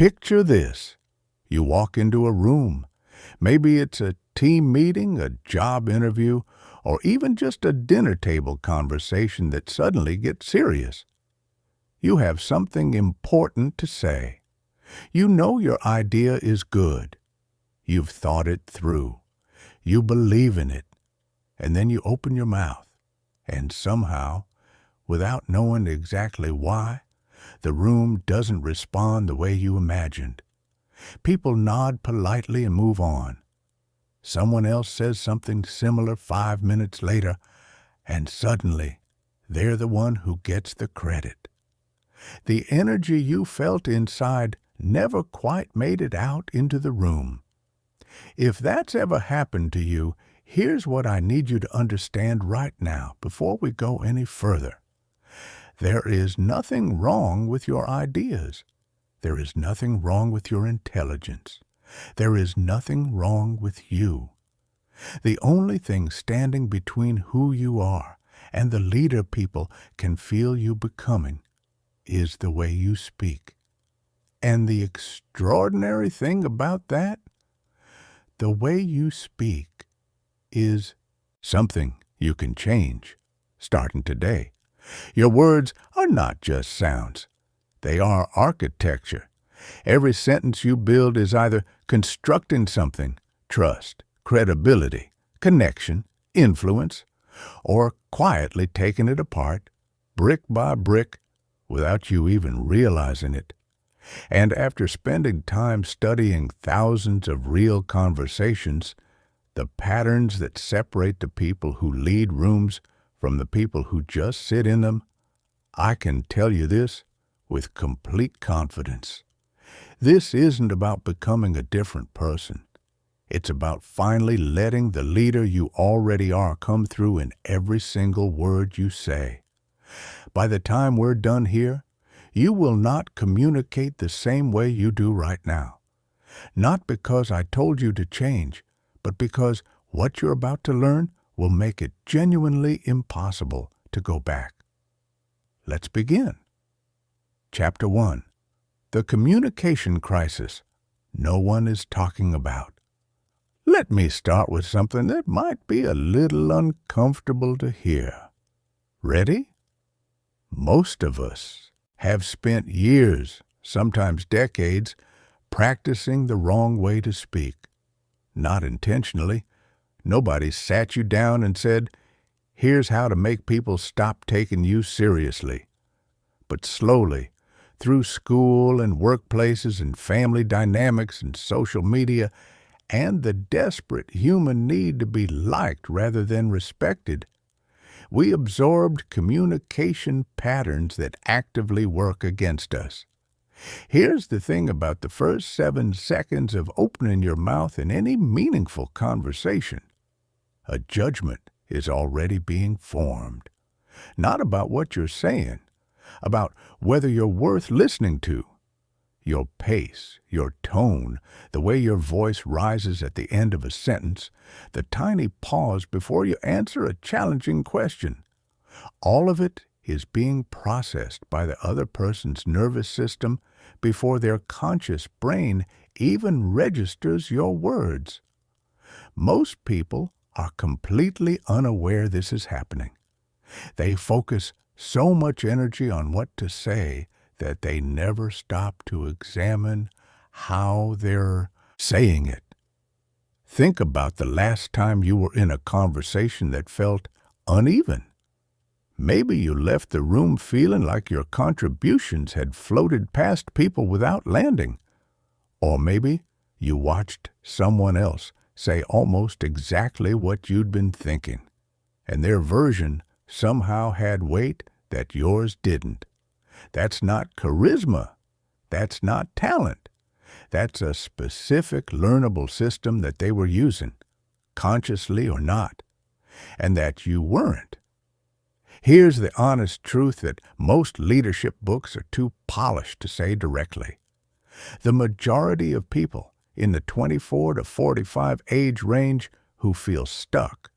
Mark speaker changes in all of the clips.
Speaker 1: Picture this. You walk into a room. Maybe it's a team meeting, a job interview, or even just a dinner table conversation that suddenly gets serious. You have something important to say. You know your idea is good. You've thought it through. You believe in it. And then you open your mouth. And somehow, without knowing exactly why, the room doesn't respond the way you imagined. People nod politely and move on. Someone else says something similar 5 minutes later, and suddenly, they're the one who gets the credit. The energy you felt inside never quite made it out into the room. If that's ever happened to you, here's what I need you to understand right now before we go any further. There is nothing wrong with your ideas. There is nothing wrong with your intelligence. There is nothing wrong with you. The only thing standing between who you are and the leader people can feel you becoming is the way you speak. And the extraordinary thing about that, the way you speak is something you can change, starting today. Your words are not just sounds. They are architecture. Every sentence you build is either constructing something, trust, credibility, connection, influence, or quietly taking it apart, brick by brick, without you even realizing it. And after spending time studying thousands of real conversations, the patterns that separate the people who lead rooms from the people who just sit in them, I can tell you this with complete confidence. This isn't about becoming a different person. It's about finally letting the leader you already are come through in every single word you say. By the time we're done here, you will not communicate the same way you do right now. Not because I told you to change, but because what you're about to learn will make it genuinely impossible to go back. Let's begin. Chapter 1. The communication crisis no one is talking about. Let me start with something that might be a little uncomfortable to hear. Ready? Most of us have spent years, sometimes decades, practicing the wrong way to speak. Not intentionally. Nobody sat you down and said, "Here's how to make people stop taking you seriously." But slowly, through school and workplaces and family dynamics and social media, and the desperate human need to be liked rather than respected, we absorbed communication patterns that actively work against us. Here's the thing about the first 7 seconds of opening your mouth in any meaningful conversation. A judgment is already being formed. Not about what you're saying, about whether you're worth listening to. Your pace, your tone, the way your voice rises at the end of a sentence, the tiny pause before you answer a challenging question. All of it is being processed by the other person's nervous system before their conscious brain even registers your words. Most people are completely unaware this is happening. They focus so much energy on what to say that they never stop to examine how they're saying it. Think about the last time you were in a conversation that felt uneven. Maybe you left the room feeling like your contributions had floated past people without landing. Or maybe you watched someone else say almost exactly what you'd been thinking, and their version somehow had weight that yours didn't. That's not charisma. That's not talent. That's a specific learnable system that they were using, consciously or not, and that you weren't. Here's the honest truth that most leadership books are too polished to say directly. The majority of people in the 24 to 45 age range who feel stuck,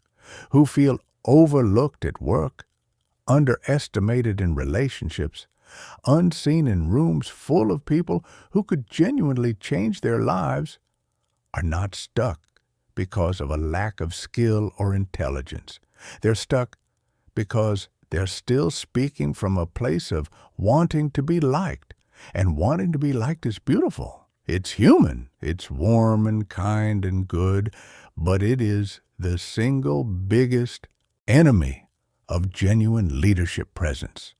Speaker 1: who feel overlooked at work, underestimated in relationships, unseen in rooms full of people who could genuinely change their lives, are not stuck because of a lack of skill or intelligence. They're stuck because they're still speaking from a place of wanting to be liked, and wanting to be liked is beautiful. It's human. It's warm and kind and good, but it is the single biggest enemy of genuine leadership presence.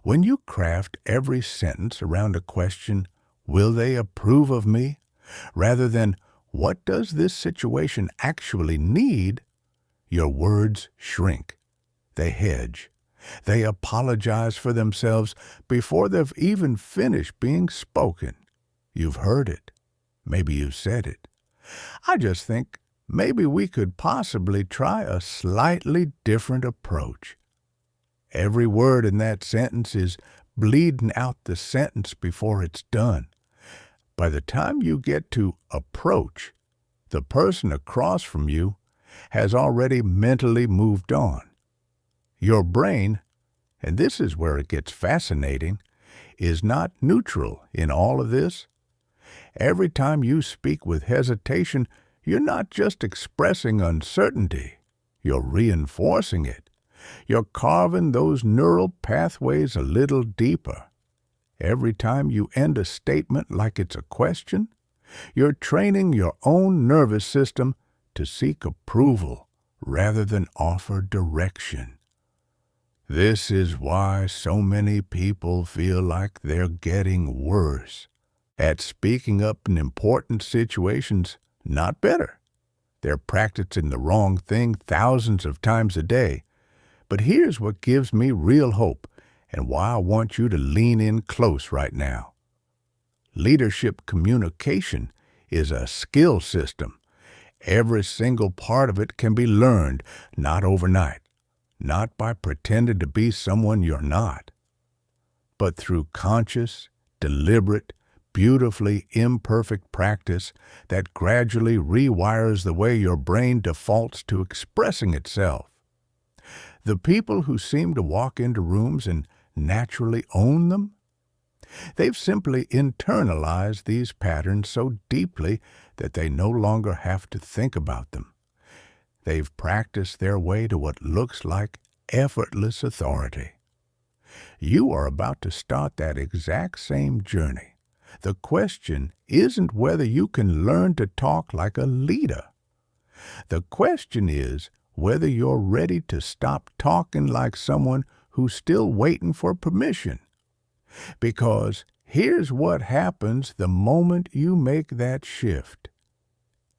Speaker 1: When you craft every sentence around a question, will they approve of me, rather than what does this situation actually need, your words shrink. They hedge. They apologize for themselves before they've even finished being spoken. You've heard it. Maybe you've said it. I just think maybe we could possibly try a slightly different approach. Every word in that sentence is bleeding out the sentence before it's done. By the time you get to approach, the person across from you has already mentally moved on. Your brain, and this is where it gets fascinating, is not neutral in all of this. Every time you speak with hesitation, you're not just expressing uncertainty, you're reinforcing it. You're carving those neural pathways a little deeper. Every time you end a statement like it's a question, you're training your own nervous system to seek approval rather than offer direction. This is why so many people feel like they're getting worse at speaking up in important situations, not better. They're practicing the wrong thing thousands of times a day. But here's what gives me real hope and why I want you to lean in close right now. Leadership communication is a skill system. Every single part of it can be learned, not overnight, not by pretending to be someone you're not, but through conscious, deliberate, beautifully imperfect practice that gradually rewires the way your brain defaults to expressing itself. The people who seem to walk into rooms and naturally own them, they've simply internalized these patterns so deeply that they no longer have to think about them. They've practiced their way to what looks like effortless authority. You are about to start that exact same journey. The question isn't whether you can learn to talk like a leader. The question is whether you're ready to stop talking like someone who's still waiting for permission. Because here's what happens the moment you make that shift.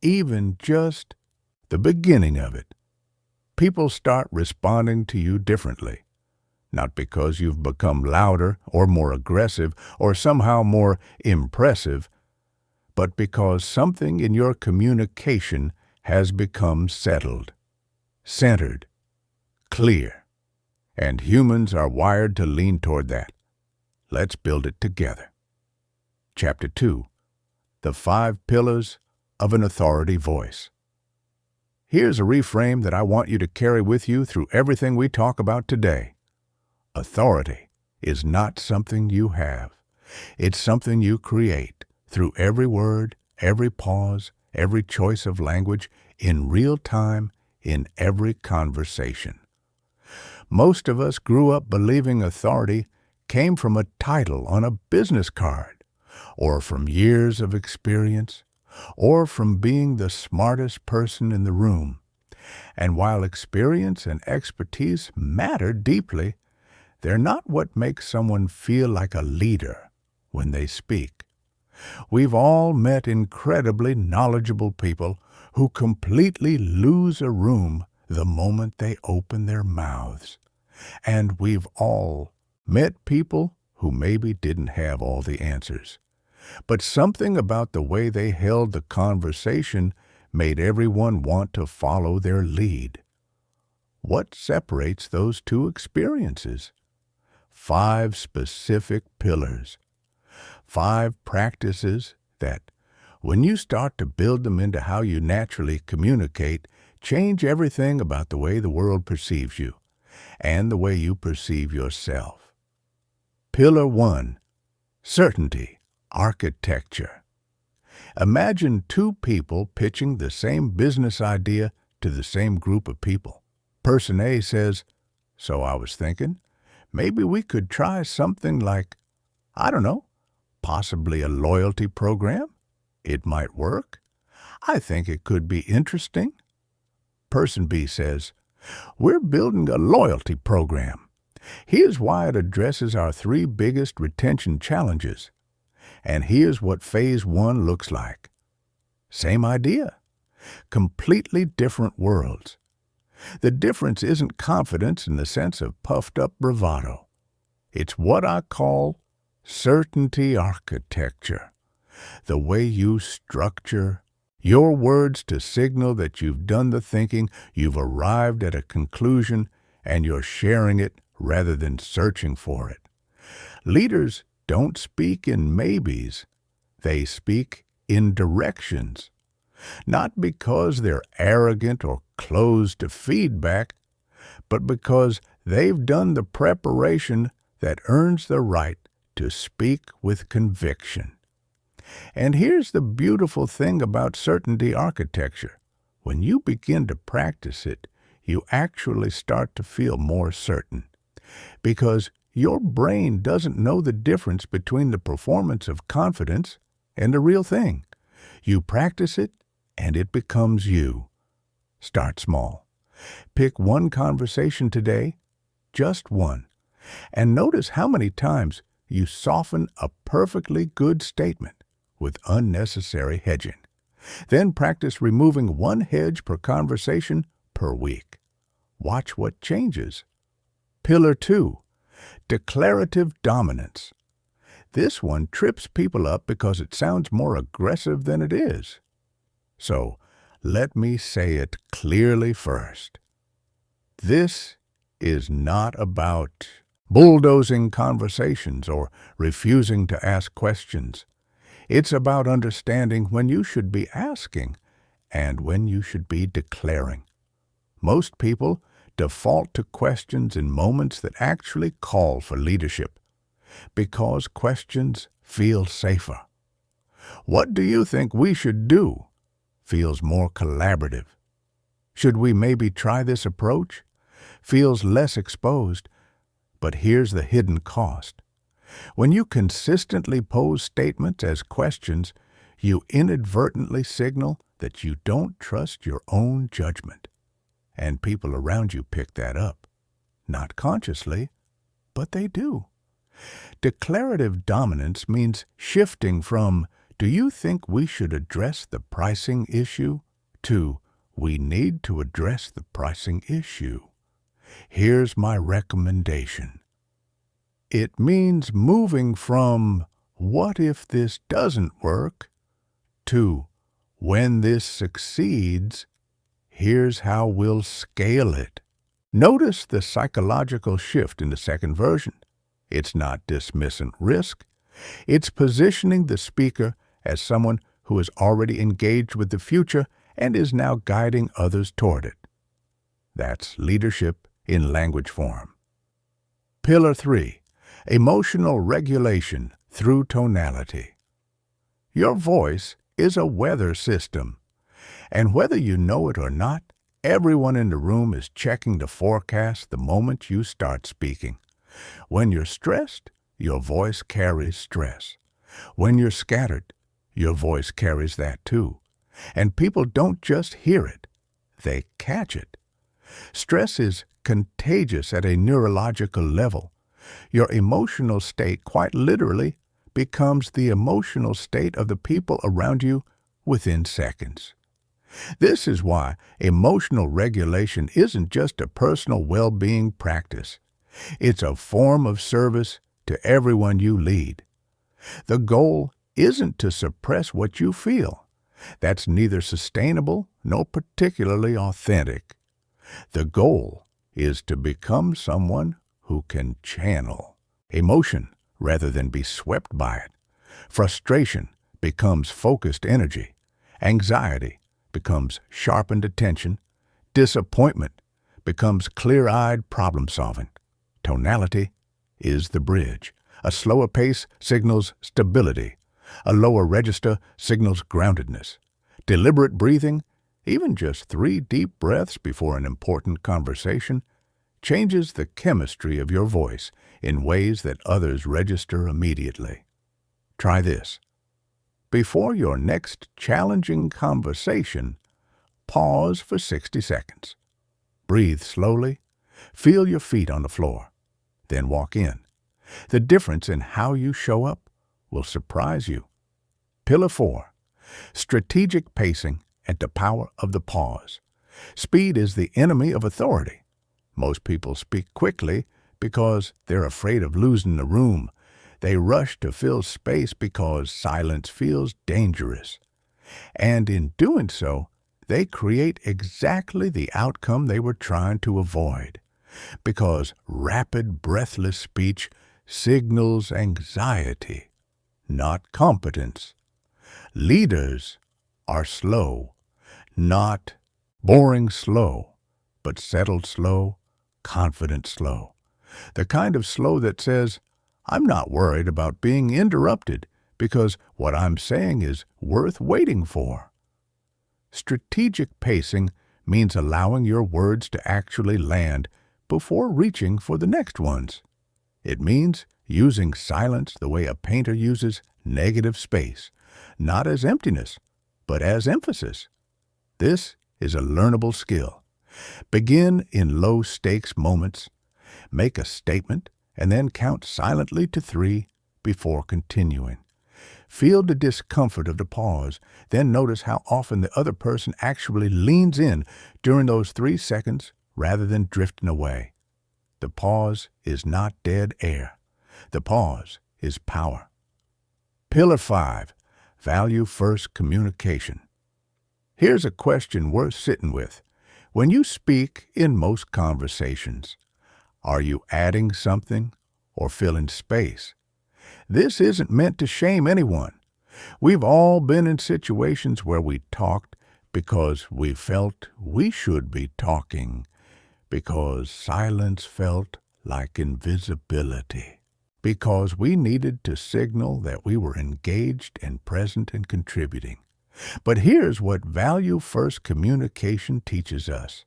Speaker 1: Even just the beginning of it. People start responding to you differently. Not because you've become louder or more aggressive or somehow more impressive, but because something in your communication has become settled, centered, clear. And humans are wired to lean toward that. Let's build it together. Chapter 2. The 5 Pillars of an Authority Voice. Here's a reframe that I want you to carry with you through everything we talk about today. Authority is not something you have. It's something you create through every word, every pause, every choice of language, in real time, in every conversation. Most of us grew up believing authority came from a title on a business card, or from years of experience, or from being the smartest person in the room. And while experience and expertise matter deeply, they're not what makes someone feel like a leader when they speak. We've all met incredibly knowledgeable people who completely lose a room the moment they open their mouths. And we've all met people who maybe didn't have all the answers. But something about the way they held the conversation made everyone want to follow their lead. What separates those two experiences? 5 specific pillars. 5 practices that, when you start to build them into how you naturally communicate, change everything about the way the world perceives you and the way you perceive yourself. Pillar 1. Certainty Architecture. Imagine two people pitching the same business idea to the same group of people. Person A says, "So I was thinking, maybe we could try something like, I don't know, possibly a loyalty program? It might work. I think it could be interesting." Person B says, "We're building a loyalty program. Here's why it addresses our three biggest retention challenges. And here's what phase 1 looks like." Same idea. Completely different worlds. The difference isn't confidence in the sense of puffed-up bravado. It's what I call certainty architecture. The way you structure your words to signal that you've done the thinking, you've arrived at a conclusion, and you're sharing it rather than searching for it. Leaders don't speak in maybes. They speak in directions. Not because they're arrogant or closed to feedback, but because they've done the preparation that earns the right to speak with conviction. And here's the beautiful thing about certainty architecture. When you begin to practice it, you actually start to feel more certain. Because your brain doesn't know the difference between the performance of confidence and the real thing. You practice it, and it becomes you. Start small. Pick one conversation today, just one, and notice how many times you soften a perfectly good statement with unnecessary hedging. Then practice removing one hedge per conversation per week. Watch what changes. Pillar 2. Declarative dominance. This one trips people up because it sounds more aggressive than it is. So, let me say it clearly first. This is not about bulldozing conversations or refusing to ask questions. It's about understanding when you should be asking and when you should be declaring. Most people default to questions in moments that actually call for leadership, because questions feel safer. "What do you think we should do?" feels more collaborative. "Should we maybe try this approach?" feels less exposed, but here's the hidden cost. When you consistently pose statements as questions, you inadvertently signal that you don't trust your own judgment. And people around you pick that up. Not consciously, but they do. Declarative dominance means shifting from, "Do you think we should address the pricing issue?" to, "We need to address the pricing issue. Here's my recommendation." It means moving from, "What if this doesn't work?" to, "When this succeeds, here's how we'll scale it." Notice the psychological shift in the second version. It's not dismissing risk. It's positioning the speaker as someone who is already engaged with the future and is now guiding others toward it. That's leadership in language form. Pillar 3. Emotional regulation through tonality. Your voice is a weather system, and whether you know it or not, everyone in the room is checking the forecast the moment you start speaking. When you're stressed, your voice carries stress. When you're scattered, your voice carries that too. And people don't just hear it, they catch it. Stress is contagious at a neurological level. Your emotional state quite literally becomes the emotional state of the people around you within seconds. This is why emotional regulation isn't just a personal well-being practice. It's a form of service to everyone you lead. The goal isn't to suppress what you feel. That's neither sustainable nor particularly authentic. The goal is to become someone who can channel emotion rather than be swept by it. Frustration becomes focused energy. Anxiety becomes sharpened attention. Disappointment becomes clear-eyed problem-solving. Tonality is the bridge. A slower pace signals stability. A lower register signals groundedness. Deliberate breathing, even just 3 deep breaths before an important conversation, changes the chemistry of your voice in ways that others register immediately. Try this. Before your next challenging conversation, pause for 60 seconds. Breathe slowly. Feel your feet on the floor. Then walk in. The difference in how you show up will surprise you. Pillar 4. Strategic pacing and the power of the pause. Speed is the enemy of authority. Most people speak quickly because they're afraid of losing the room. They rush to fill space because silence feels dangerous. And in doing so, they create exactly the outcome they were trying to avoid. Because rapid, breathless speech signals anxiety, not competence. Leaders are slow, not boring slow, but settled slow, confident slow. The kind of slow that says, I'm not worried about being interrupted because what I'm saying is worth waiting for. Strategic pacing means allowing your words to actually land before reaching for the next ones. It means using silence the way a painter uses negative space, not as emptiness, but as emphasis. This is a learnable skill. Begin in low-stakes moments. Make a statement and then count silently to 3 before continuing. Feel the discomfort of the pause, then notice how often the other person actually leans in during those 3 seconds rather than drifting away. The pause is not dead air. The pause is power. Pillar 5. Value first communication. Here's a question worth sitting with. When you speak in most conversations, are you adding something or filling space? This isn't meant to shame anyone. We've all been in situations where we talked because we felt we should be talking, because silence felt like invisibility, because we needed to signal that we were engaged and present and contributing. But here's what value-first communication teaches us.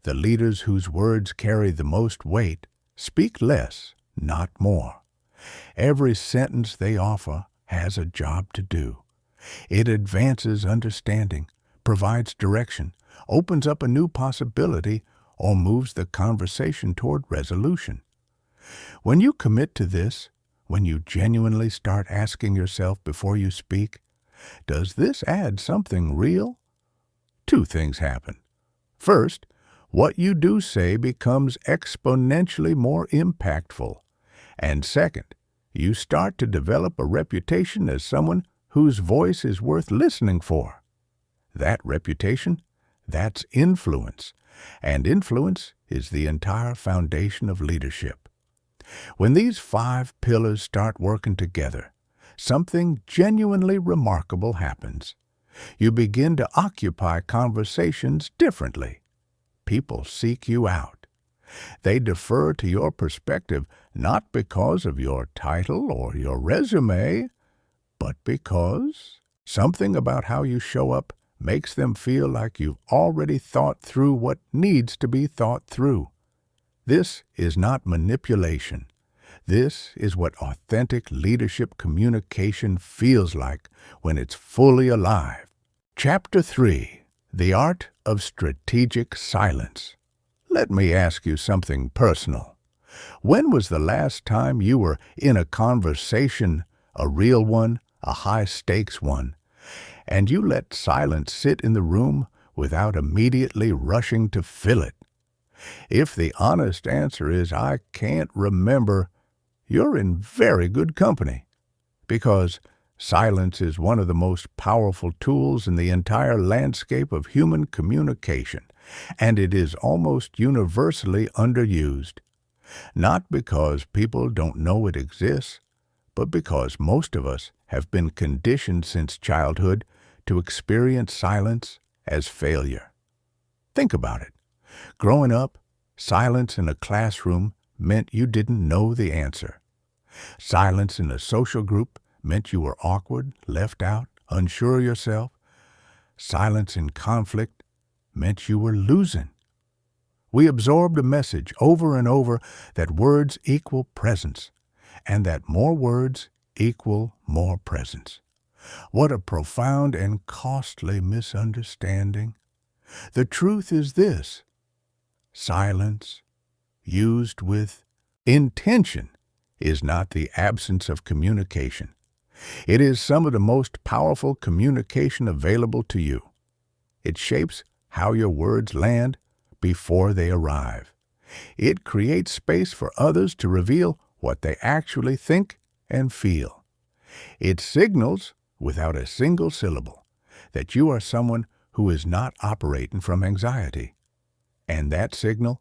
Speaker 1: The leaders whose words carry the most weight speak less, not more. Every sentence they offer has a job to do. It advances understanding, provides direction, opens up a new possibility, or moves the conversation toward resolution. When you commit to this, when you genuinely start asking yourself before you speak, does this add something real? 2 things happen. First, what you do say becomes exponentially more impactful. And second, you start to develop a reputation as someone whose voice is worth listening for. That reputation, that's influence. And influence is the entire foundation of leadership. When these 5 pillars start working together, something genuinely remarkable happens. You begin to occupy conversations differently. People seek you out. They defer to your perspective not because of your title or your resume, but because something about how you show up makes them feel like you've already thought through what needs to be thought through. This is not manipulation. This is what authentic leadership communication feels like when it's fully alive. Chapter 3. The Art of Strategic Silence. Let me ask you something personal. When was the last time you were in a conversation, a real one, a high-stakes one, and you let silence sit in the room without immediately rushing to fill it? If the honest answer is, I can't remember, you're in very good company, because silence is one of the most powerful tools in the entire landscape of human communication, and it is almost universally underused. Not because people don't know it exists, but because most of us have been conditioned since childhood to experience silence as failure. Think about it. Growing up, silence in a classroom meant you didn't know the answer. Silence in a social group meant you were awkward, left out, unsure of yourself. Silence in conflict meant you were losing. We absorbed a message over and over that words equal presence, and that more words equal more presence. What a profound and costly misunderstanding. The truth is this: silence, used with intention, is not the absence of communication. It is some of the most powerful communication available to you. It shapes how your words land before they arrive. It creates space for others to reveal what they actually think and feel. It signals, without a single syllable, that you are someone who is not operating from anxiety. And that signal,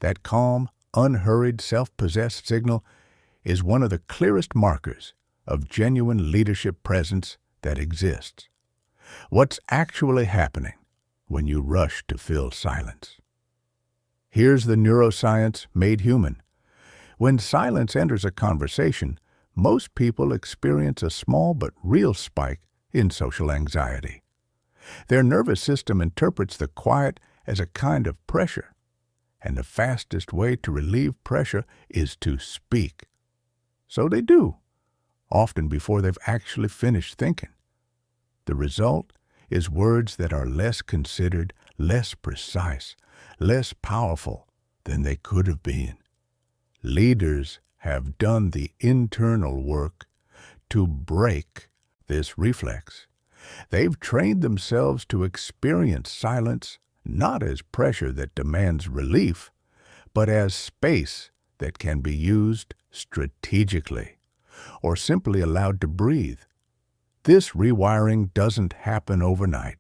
Speaker 1: that calm, unhurried, self-possessed signal, is one of the clearest markers of genuine leadership presence that exists. What's actually happening when you rush to fill silence? Here's the neuroscience made human. When silence enters a conversation, most people experience a small but real spike in social anxiety. Their nervous system interprets the quiet as a kind of pressure, and the fastest way to relieve pressure is to speak. So they do, often before they've actually finished thinking. The result is words that are less considered, less precise, less powerful than they could have been. Leaders have done the internal work to break this reflex. They've trained themselves to experience silence not as pressure that demands relief, but as space that can be used strategically or simply allowed to breathe. This rewiring doesn't happen overnight,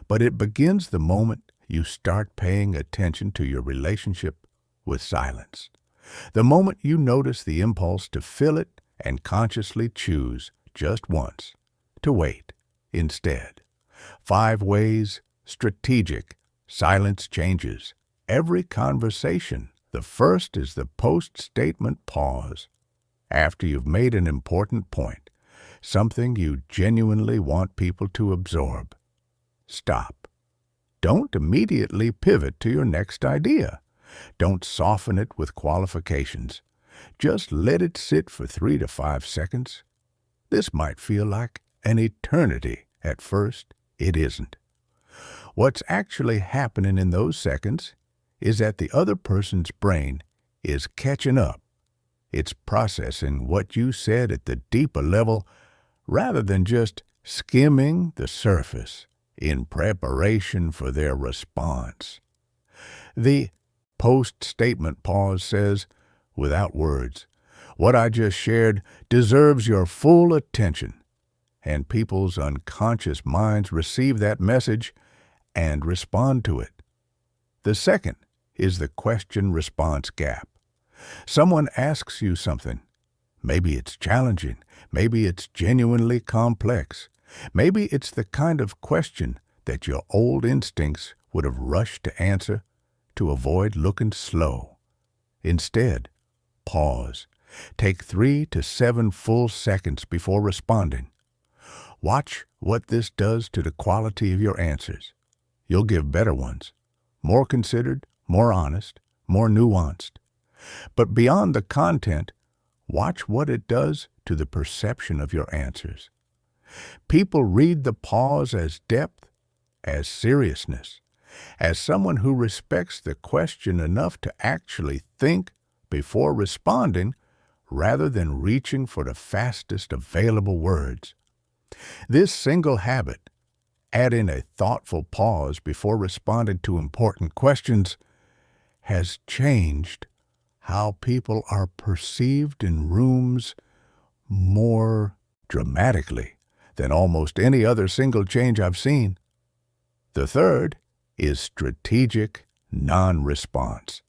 Speaker 1: but it begins the moment you start paying attention to your relationship with silence. The moment you notice the impulse to fill it and consciously choose, just once, to wait instead. 5 ways strategic silence changes every conversation. The first is the post-statement pause. After you've made an important point, something you genuinely want people to absorb, stop. Don't immediately pivot to your next idea. Don't soften it with qualifications. Just let it sit for 3 to 5 seconds. This might feel like an eternity at first. It isn't. What's actually happening in those seconds is that the other person's brain is catching up. It's processing what you said at the deeper level rather than just skimming the surface in preparation for their response. The post-statement pause says, without words, what I just shared deserves your full attention, and people's unconscious minds receive that message and respond to it. The second is the question-response gap. Someone asks you something. Maybe it's challenging. Maybe it's genuinely complex. Maybe it's the kind of question that your old instincts would have rushed to answer to avoid looking slow. Instead, pause. Take 3 to 7 full seconds before responding. Watch what this does to the quality of your answers. You'll give better ones, more considered, more honest, more nuanced. But beyond the content, watch what it does to the perception of your answers. People read the pause as depth, as seriousness, as someone who respects the question enough to actually think before responding rather than reaching for the fastest available words. This single habit, adding a thoughtful pause before responding to important questions, has changed how people are perceived in rooms more dramatically than almost any other single change I've seen. The third is strategic non-response.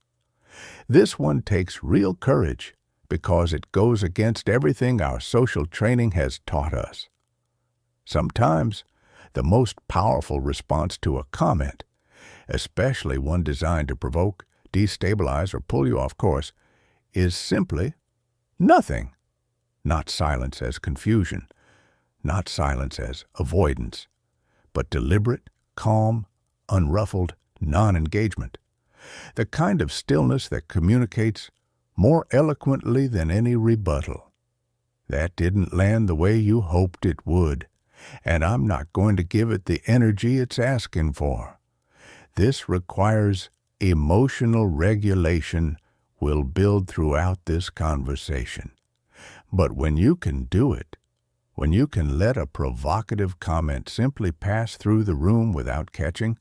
Speaker 1: This one takes real courage because it goes against everything our social training has taught us. Sometimes, the most powerful response to a comment, especially one designed to provoke, destabilize, or pull you off course, is simply nothing. Not silence as confusion, not silence as avoidance, but deliberate, calm, unruffled non-engagement. The kind of stillness that communicates more eloquently than any rebuttal. That didn't land the way you hoped it would, and I'm not going to give it the energy it's asking for. This requires emotional regulation we'll build throughout this conversation. But when you can do it, when you can let a provocative comment simply pass through the room without catching,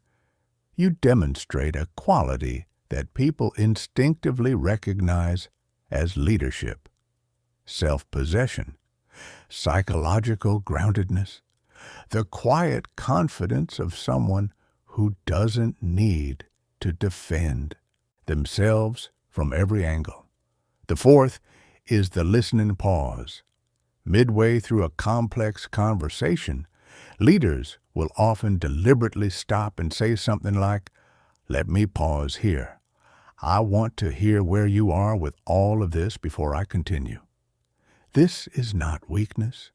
Speaker 1: you demonstrate a quality that people instinctively recognize as leadership, self-possession, psychological groundedness, the quiet confidence of someone who doesn't need to defend themselves from every angle. The fourth is the listening pause. Midway through a complex conversation, leaders will often deliberately stop and say something like, "Let me pause here. I want to hear where you are with all of this before I continue." This is not weakness.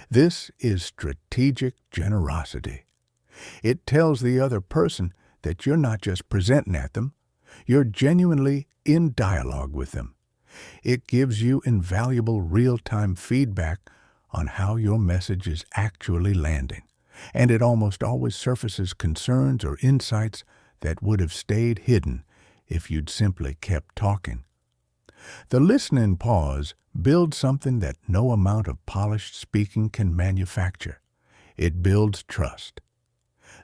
Speaker 1: This is strategic generosity. It tells the other person that you're not just presenting at them, you're genuinely in dialogue with them. It gives you invaluable real-time feedback on how your message is actually landing, and it almost always surfaces concerns or insights that would have stayed hidden if you'd simply kept talking. The listening pause builds something that no amount of polished speaking can manufacture. It builds trust.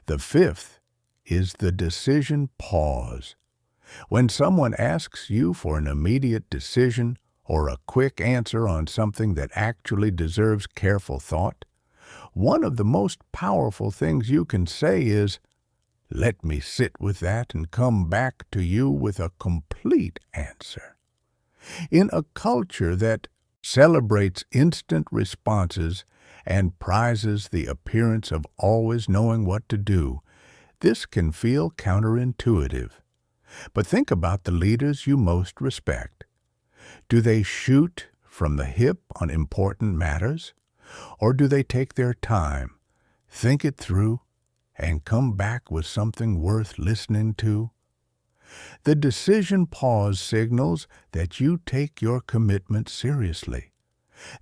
Speaker 1: The fifth is the decision pause. When someone asks you for an immediate decision or a quick answer on something that actually deserves careful thought, one of the most powerful things you can say is, "Let me sit with that and come back to you with a complete answer." In a culture that celebrates instant responses and prizes the appearance of always knowing what to do, this can feel counterintuitive. But think about the leaders you most respect. Do they shoot from the hip on important matters? Or do they take their time, think it through, and come back with something worth listening to? The decision pause signals that you take your commitment seriously,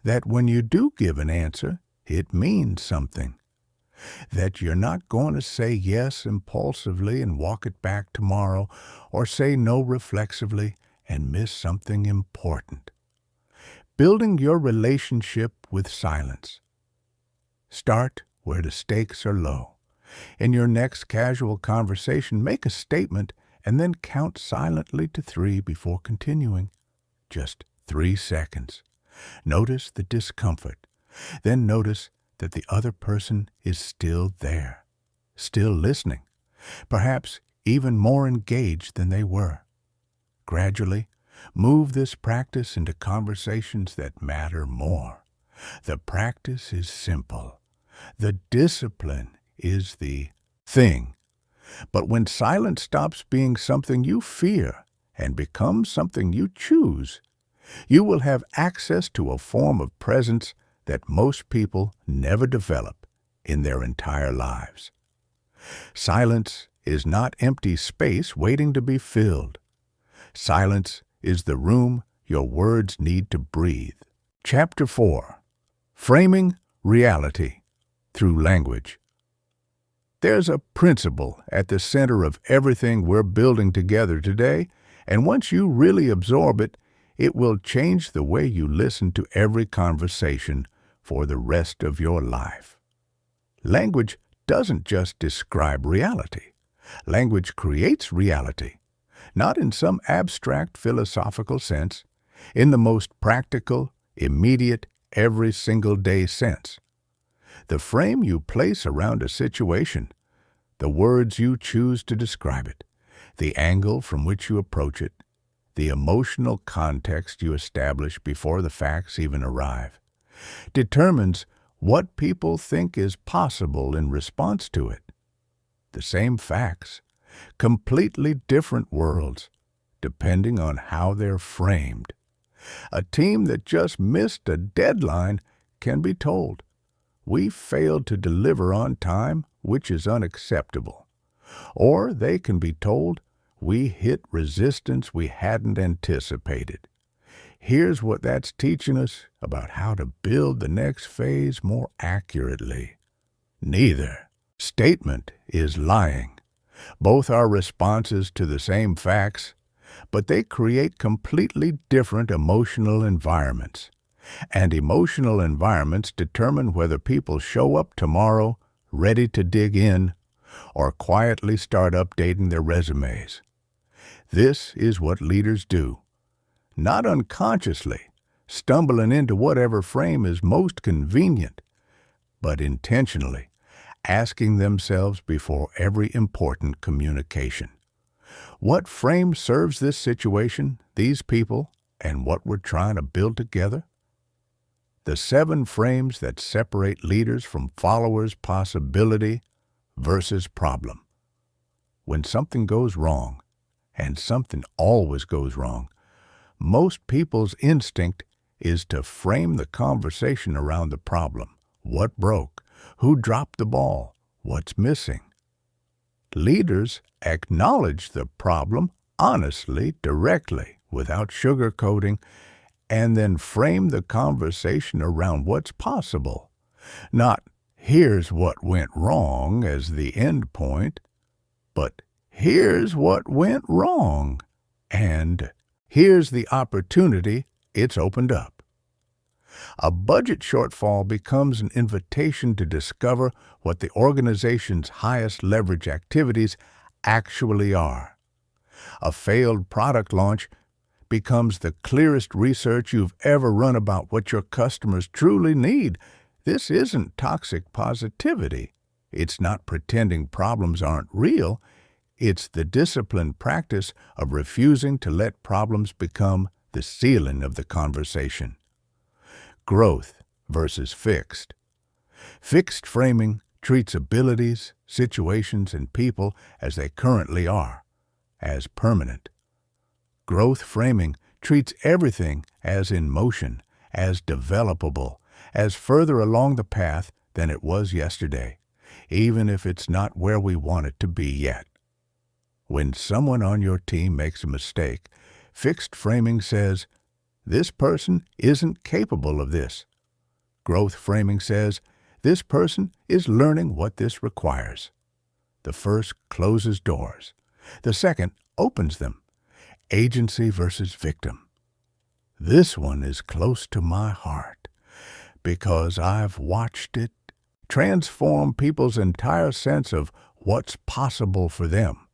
Speaker 1: that when you do give an answer, it means something, that you're not going to say yes impulsively and walk it back tomorrow, or say no reflexively and miss something important. Building your relationship with silence. Start where the stakes are low. In your next casual conversation, make a statement and then count silently to 3 before continuing. Just 3 seconds. Notice the discomfort. Then notice that the other person is still there, still listening, perhaps even more engaged than they were. Gradually, move this practice into conversations that matter more. The practice is simple. The discipline is the thing. But when silence stops being something you fear and becomes something you choose, you will have access to a form of presence that most people never develop in their entire lives. Silence is not empty space waiting to be filled. Silence is the room your words need to breathe. Chapter 4. Framing Reality Through Language. There's a principle at the center of everything we're building together today, and once you really absorb it, it will change the way you listen to every conversation for the rest of your life. Language doesn't just describe reality. Language creates reality, not in some abstract philosophical sense, in the most practical, immediate, every single day sense. The frame you place around a situation, the words you choose to describe it, the angle from which you approach it, the emotional context you establish before the facts even arrive, determines what people think is possible in response to it. The same facts, completely different worlds, depending on how they're framed. A team that just missed a deadline can be told, "We failed to deliver on time, which is unacceptable." Or they can be told, "We hit resistance we hadn't anticipated." Here's what that's teaching us about how to build the next phase more accurately. Neither statement is lying. Both are responses to the same facts, but they create completely different emotional environments. And emotional environments determine whether people show up tomorrow ready to dig in or quietly start updating their resumes. This is what leaders do. Not unconsciously, stumbling into whatever frame is most convenient, but intentionally, asking themselves before every important communication, what frame serves this situation, these people, and what we're trying to build together? The 7 frames that separate leaders from followers: possibility versus problem. When something goes wrong, and something always goes wrong, most people's instinct is to frame the conversation around the problem. What broke? Who dropped the ball? What's missing? Leaders acknowledge the problem honestly, directly, without sugarcoating, and then frame the conversation around what's possible. Not, "Here's what went wrong" as the end point, but "Here's what went wrong," and "Here's the opportunity it's opened up." A budget shortfall becomes an invitation to discover what the organization's highest leverage activities actually are. A failed product launch becomes the clearest research you've ever run about what your customers truly need. This isn't toxic positivity. It's not pretending problems aren't real. It's the disciplined practice of refusing to let problems become the ceiling of the conversation. Growth versus fixed. Fixed framing treats abilities, situations, and people as they currently are, as permanent. Growth framing treats everything as in motion, as developable, as further along the path than it was yesterday, even if it's not where we want it to be yet. When someone on your team makes a mistake, fixed framing says, "This person isn't capable of this." Growth framing says, "This person is learning what this requires." The first closes doors. The second opens them. Agency versus victim. This one is close to my heart because I've watched it transform people's entire sense of what's possible for them.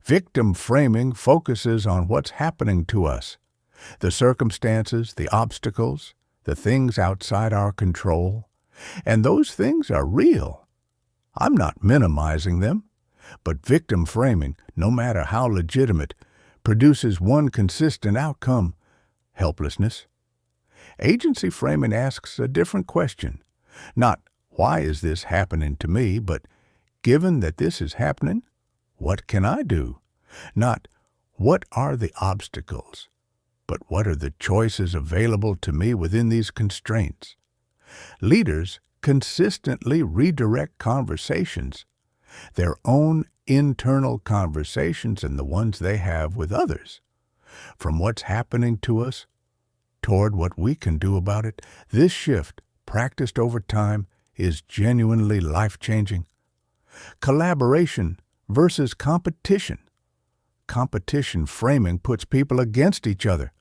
Speaker 1: Victim framing focuses on what's happening to us, the circumstances, the obstacles, the things outside our control, and those things are real. I'm not minimizing them, but victim framing, no matter how legitimate, produces one consistent outcome: helplessness. Agency framing asks a different question, not "Why is this happening to me?" but "Given that this is happening, what can I do?" Not "What are the obstacles?" but "What are the choices available to me within these constraints?" Leaders consistently redirect conversations, their own internal conversations and the ones they have with others, from what's happening to us toward what we can do about it. This shift, practiced over time, is genuinely life-changing. Collaboration versus competition. Competition framing puts people against each other,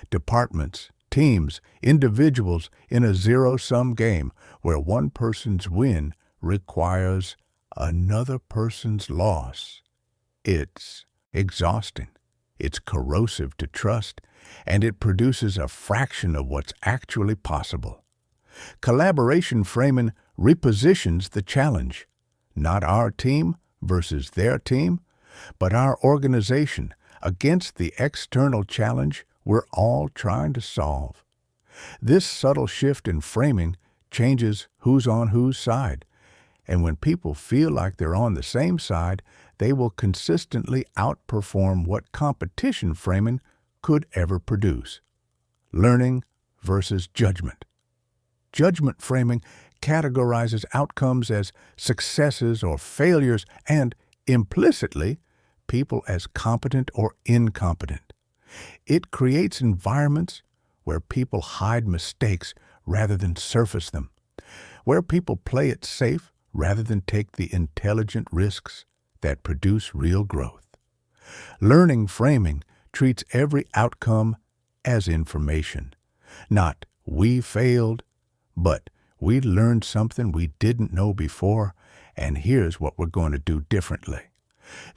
Speaker 1: departments, teams, individuals, in a zero-sum game where one person's win requires another person's loss. It's exhausting, it's corrosive to trust, and it produces a fraction of what's actually possible. Collaboration framing repositions the challenge, not our team versus their team, but our organization against the external challenge we're all trying to solve. This subtle shift in framing changes who's on whose side, and when people feel like they're on the same side, they will consistently outperform what competition framing could ever produce. learning versus judgment. Judgment framing categorizes outcomes as successes or failures and, implicitly, people as competent or incompetent. It creates environments where people hide mistakes rather than surface them, where people play it safe rather than take the intelligent risks that produce real growth. Learning framing treats every outcome as information, not "we failed," but "we learned something we didn't know before, and here's what we're going to do differently."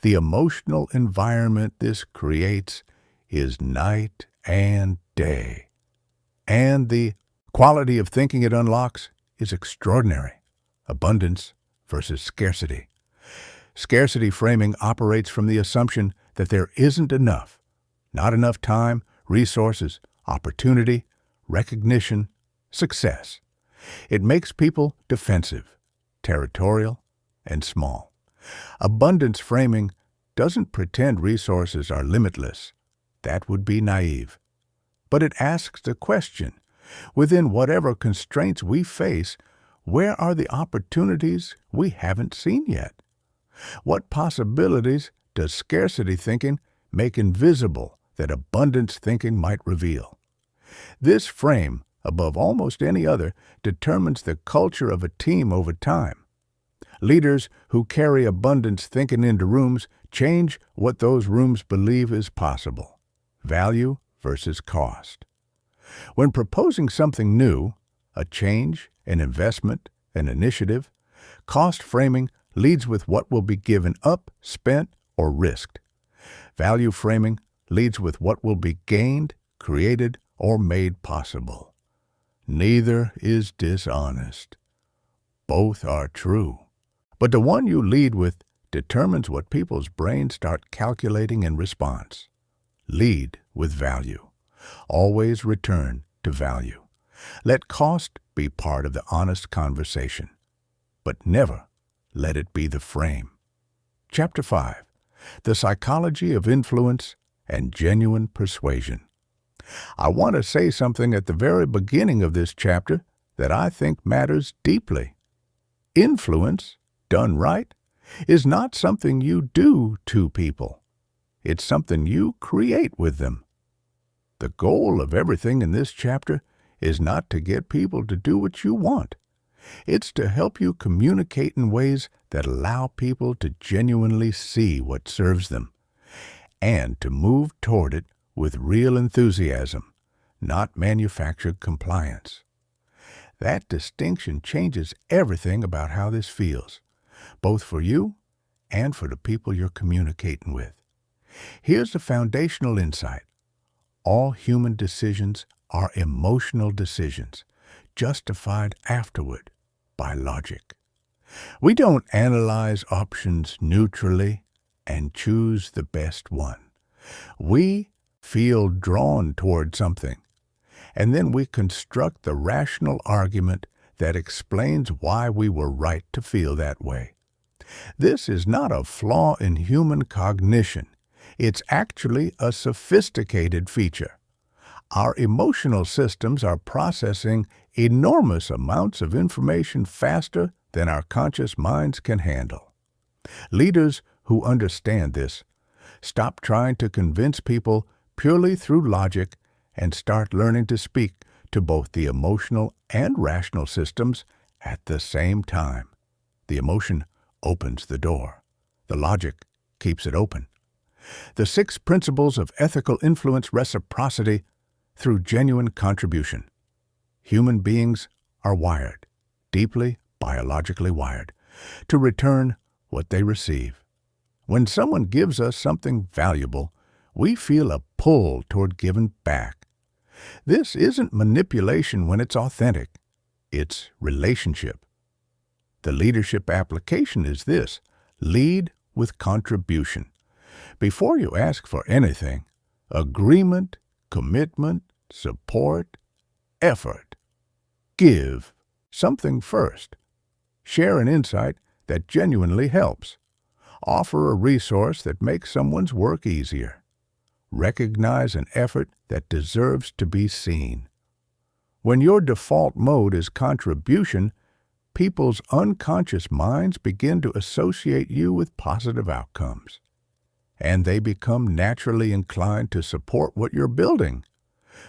Speaker 1: The emotional environment this creates is night and day. And the quality of thinking it unlocks is extraordinary. Abundance versus scarcity. Scarcity framing operates from the assumption that there isn't enough, not enough time, resources, opportunity, recognition, success. It makes people defensive, territorial, and small. Abundance framing doesn't pretend resources are limitless. That would be naive. But it asks the question, within whatever constraints we face, where are the opportunities we haven't seen yet? What possibilities does scarcity thinking make invisible that abundance thinking might reveal? This frame, above almost any other, determines the culture of a team over time. Leaders who carry abundance thinking into rooms change what those rooms believe is possible. Value versus cost. When proposing something new, a change, an investment, an initiative, cost framing leads with what will be given up, spent, or risked. Value framing leads with what will be gained, created, or made possible. Neither is dishonest. Both are true. But the one you lead with determines what people's brains start calculating in response. Lead with value. Always return to value. Let cost be part of the honest conversation, but never let it be the frame. Chapter 5. The Psychology of Influence and Genuine Persuasion. I want to say something at the very beginning of this chapter that I think matters deeply. Influence, done right, is not something you do to people. It's something you create with them. The goal of everything in this chapter is not to get people to do what you want. It's to help you communicate in ways that allow people to genuinely see what serves them, and to move toward it with real enthusiasm, not manufactured compliance. That distinction changes everything about how this feels, both for you and for the people you're communicating with. Here's the foundational insight. All human decisions are emotional decisions, justified afterward by logic. We don't analyze options neutrally and choose the best one. We feel drawn toward something, and then we construct the rational argument that explains why we were right to feel that way. This is not a flaw in human cognition. It's actually a sophisticated feature. Our emotional systems are processing enormous amounts of information faster than our conscious minds can handle. Leaders who understand this stop trying to convince people purely through logic and start learning to speak to both the emotional and rational systems at the same time. The emotion opens the door. The logic keeps it open. The 6 principles of ethical influence reciprocity through genuine contribution. Human beings are wired, deeply biologically wired, to return what they receive. When someone gives us something valuable, we feel a pull toward giving back. This isn't manipulation when it's authentic. It's relationship. The leadership application is this: lead with contribution. Before you ask for anything, agreement, commitment, support, effort. Give something first. Share an insight that genuinely helps. Offer a resource that makes someone's work easier. recognize an effort that deserves to be seen. When your default mode is contribution, people's unconscious minds begin to associate you with positive outcomes, and they become naturally inclined to support what you're building.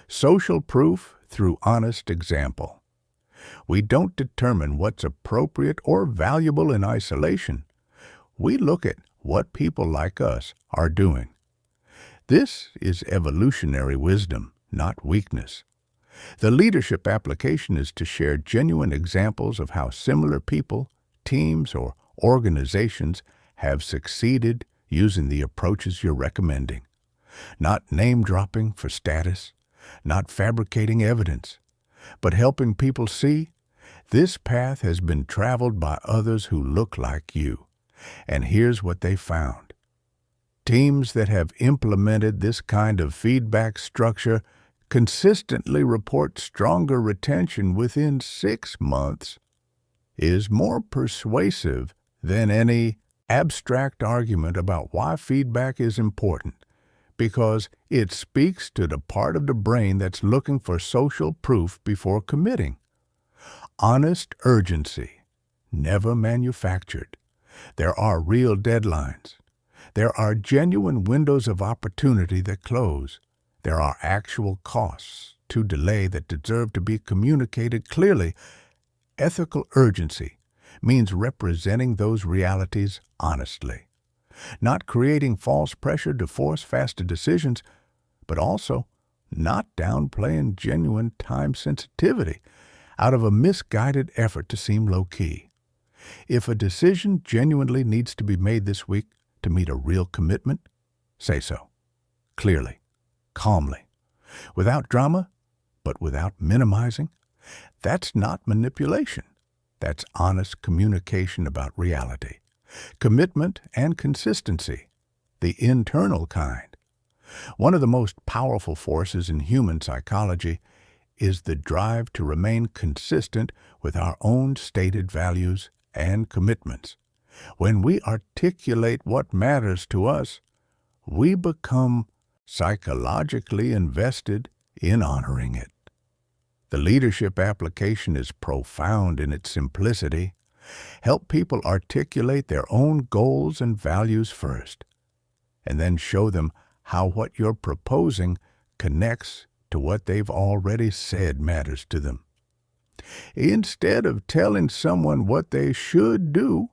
Speaker 1: Social proof through honest example. We don't determine what's appropriate or valuable in isolation. We look at what people like us are doing. This is evolutionary wisdom, not weakness. The leadership application is to share genuine examples of how similar people, teams, or organizations have succeeded using the approaches you're recommending. Not name-dropping for status, not fabricating evidence, but helping people see this path has been traveled by others who look like you. And here's what they found. Teams that have implemented this kind of feedback structure consistently report stronger retention within 6 months, is more persuasive than any abstract argument about why feedback is important, because it speaks to the part of the brain that's looking for social proof before committing. Honest urgency, never manufactured. There are real deadlines. There are genuine windows of opportunity that close. There are actual costs to delay that deserve to be communicated clearly. Ethical urgency means representing those realities honestly, not creating false pressure to force faster decisions, but also not downplaying genuine time sensitivity out of a misguided effort to seem low-key. If a decision genuinely needs to be made this week to meet a real commitment, say so, clearly, calmly, without drama, but without minimizing. That's not manipulation. That's honest communication about reality. Commitment and consistency, the internal kind. One of the most powerful forces in human psychology is the drive to remain consistent with our own stated values and commitments. When we articulate what matters to us, we become psychologically invested in honoring it. The leadership application is profound in its simplicity. Help people articulate their own goals and values first, and then show them how what you're proposing connects to what they've already said matters to them. Instead of telling someone what they should do,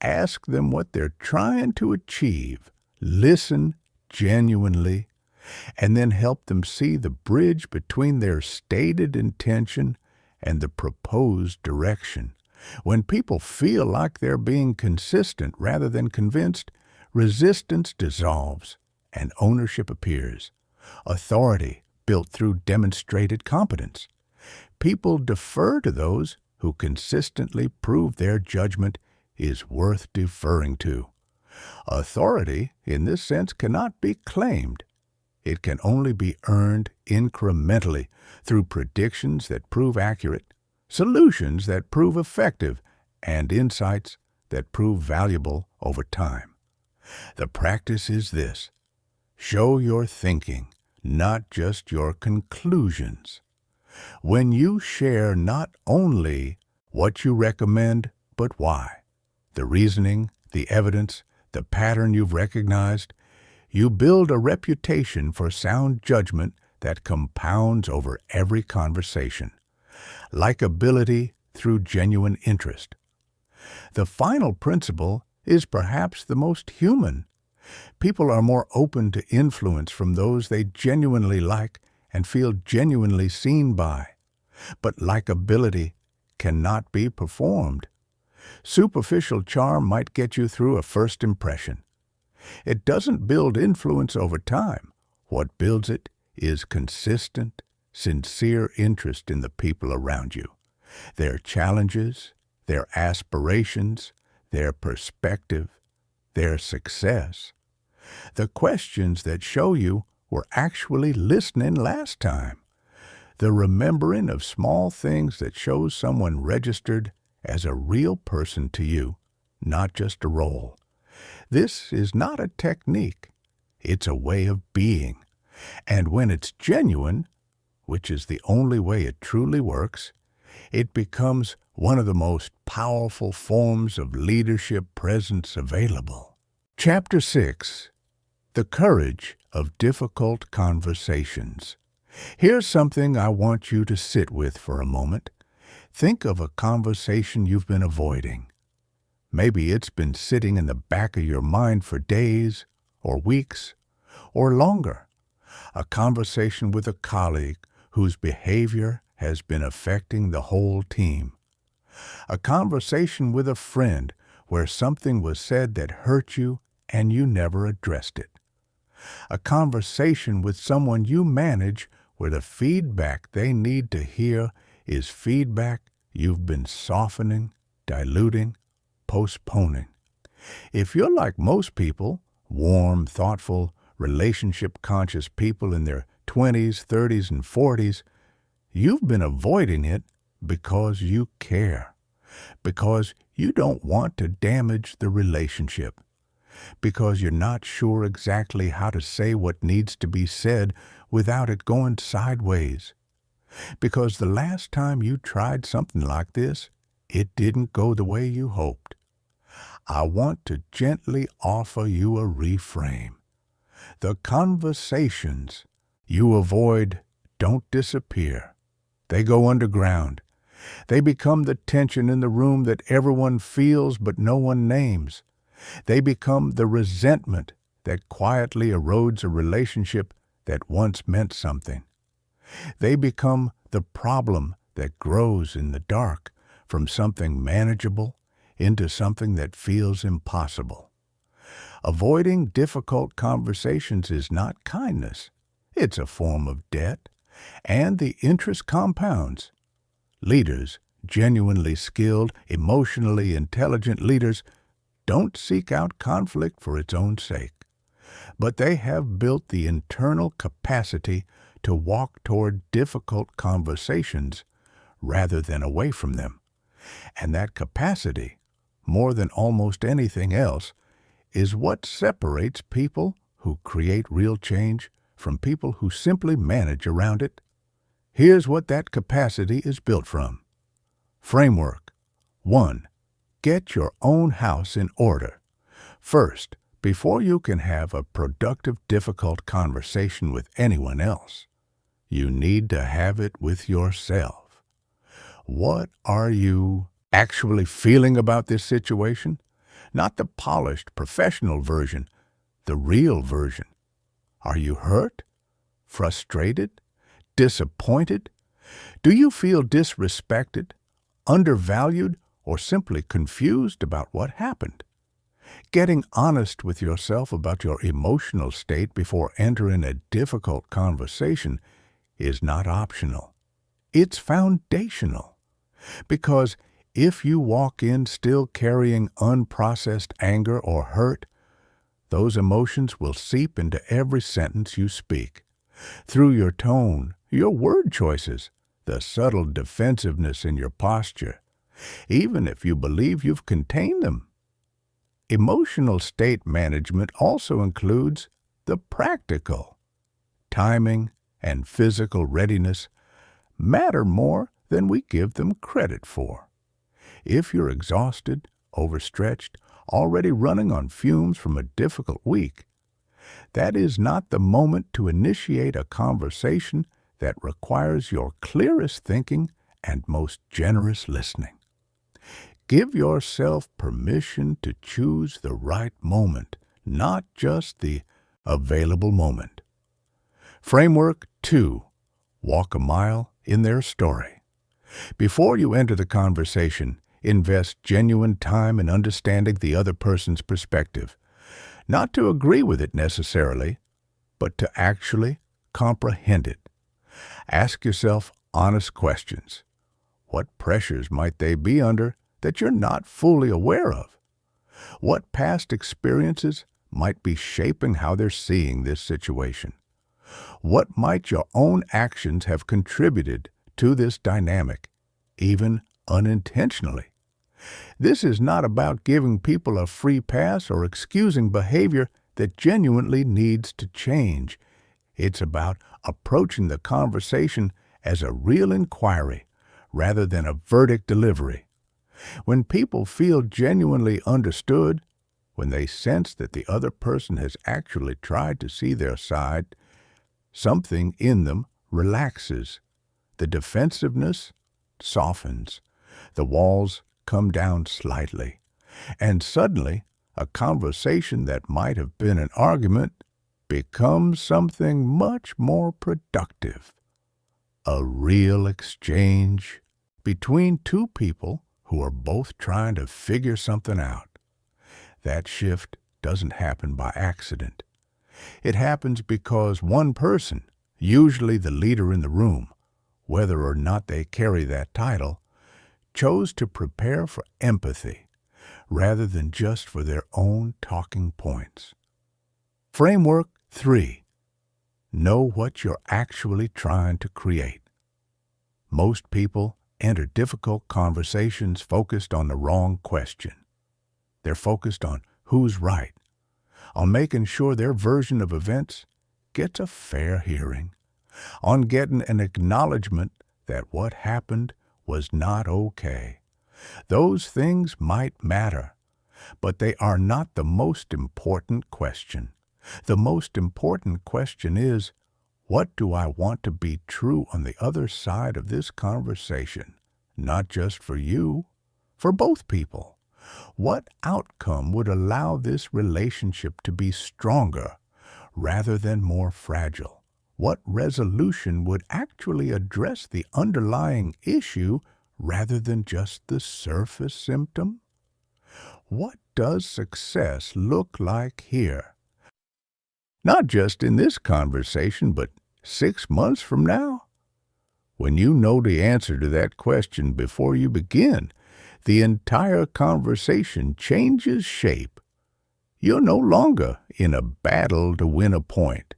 Speaker 1: ask them what they're trying to achieve. Listen genuinely, and then help them see the bridge between their stated intention and the proposed direction. When people feel like they're being consistent rather than convinced, resistance dissolves and ownership appears. Authority built through demonstrated competence. People defer to those who consistently prove their judgment is worth deferring to. Authority, in this sense, cannot be claimed. It can only be earned incrementally through predictions that prove accurate, solutions that prove effective, and insights that prove valuable over time. The practice is this: show your thinking, not just your conclusions. When you share not only what you recommend, but why, the reasoning, the evidence, the pattern you've recognized, you build a reputation for sound judgment that compounds over every conversation. Likability through genuine interest. The final principle is perhaps the most human. People are more open to influence from those they genuinely like and feel genuinely seen by. But likability cannot be performed. Superficial charm might get you through a first impression. It doesn't build influence over time. What builds it is consistent, sincere interest in the people around you, their challenges, their aspirations, their perspective, their success. The questions that show you were actually listening last time. The remembering of small things that shows someone registered as a real person to you, not just a role. This is not a technique. It's a way of being. And when it's genuine, which is the only way it truly works, it becomes one of the most powerful forms of leadership presence available. Chapter 6. The Courage of Difficult Conversations. Here's something I want you to sit with for a moment. Think of a conversation you've been avoiding. Maybe it's been sitting in the back of your mind for days, or weeks, or longer. A conversation with a colleague whose behavior has been affecting the whole team. A conversation with a friend where something was said that hurt you and you never addressed it. A conversation with someone you manage where the feedback they need to hear is feedback you've been softening, diluting, postponing. If you're like most people, warm, thoughtful, relationship-conscious people in their 20s, 30s, and 40s, you've been avoiding it because you care, because you don't want to damage the relationship, because you're not sure exactly how to say what needs to be said without it going sideways, because the last time you tried something like this, it didn't go the way you hoped. I want to gently offer you a reframe. The conversations you avoid don't disappear. They go underground. They become the tension in the room that everyone feels but no one names. They become the resentment that quietly erodes a relationship that once meant something. They become the problem that grows in the dark from something manageable into something that feels impossible. Avoiding difficult conversations is not kindness. It's a form of debt, and the interest compounds. Leaders, genuinely skilled, emotionally intelligent leaders, don't seek out conflict for its own sake, but they have built the internal capacity to walk toward difficult conversations rather than away from them. And that capacity, more than almost anything else, is what separates people who create real change from people who simply manage around it. Here's what that capacity is built from. Framework. 1. Get your own house in order. First, before you can have a productive, difficult conversation with anyone else, you need to have it with yourself. What are you actually feeling about this situation? Not the polished, professional version, the real version. Are you hurt? Frustrated? Disappointed? Do you feel disrespected, undervalued, or simply confused about what happened? Getting honest with yourself about your emotional state before entering a difficult conversation is not optional. It's foundational. Because if you walk in still carrying unprocessed anger or hurt, those emotions will seep into every sentence you speak. Through your tone, your word choices, the subtle defensiveness in your posture, even if you believe you've contained them. Emotional state management also includes the practical. Timing and physical readiness matter more than we give them credit for. If you're exhausted, overstretched, already running on fumes from a difficult week, that is not the moment to initiate a conversation that requires your clearest thinking and most generous listening. Give yourself permission to choose the right moment, not just the available moment. Framework 2. Walk a mile in their story. Before you enter the conversation, invest genuine time in understanding the other person's perspective. Not to agree with it necessarily, but to actually comprehend it. Ask yourself honest questions. What pressures might they be under that you're not fully aware of? What past experiences might be shaping how they're seeing this situation? What might your own actions have contributed to this dynamic, even unintentionally? This is not about giving people a free pass or excusing behavior that genuinely needs to change. It's about approaching the conversation as a real inquiry rather than a verdict delivery. When people feel genuinely understood, when they sense that the other person has actually tried to see their side, something in them relaxes. The defensiveness softens. The walls come down slightly. And suddenly, a conversation that might have been an argument becomes something much more productive. A real exchange between two people who are both trying to figure something out. That shift doesn't happen by accident. It happens because one person, usually the leader in the room, whether or not they carry that title, chose to prepare for empathy rather than just for their own talking points. Framework 3. Know what you're actually trying to create. Most people enter difficult conversations focused on the wrong question. They're focused on who's right, on making sure their version of events gets a fair hearing, on getting an acknowledgement that what happened was not okay. Those things might matter, but they are not the most important question. The most important question is, what do I want to be true on the other side of this conversation? Not just for you, for both people. What outcome would allow this relationship to be stronger rather than more fragile? What resolution would actually address the underlying issue rather than just the surface symptom? What does success look like here? Not just in this conversation, but 6 months from now? When you know the answer to that question before you begin, the entire conversation changes shape. You're no longer in a battle to win a point.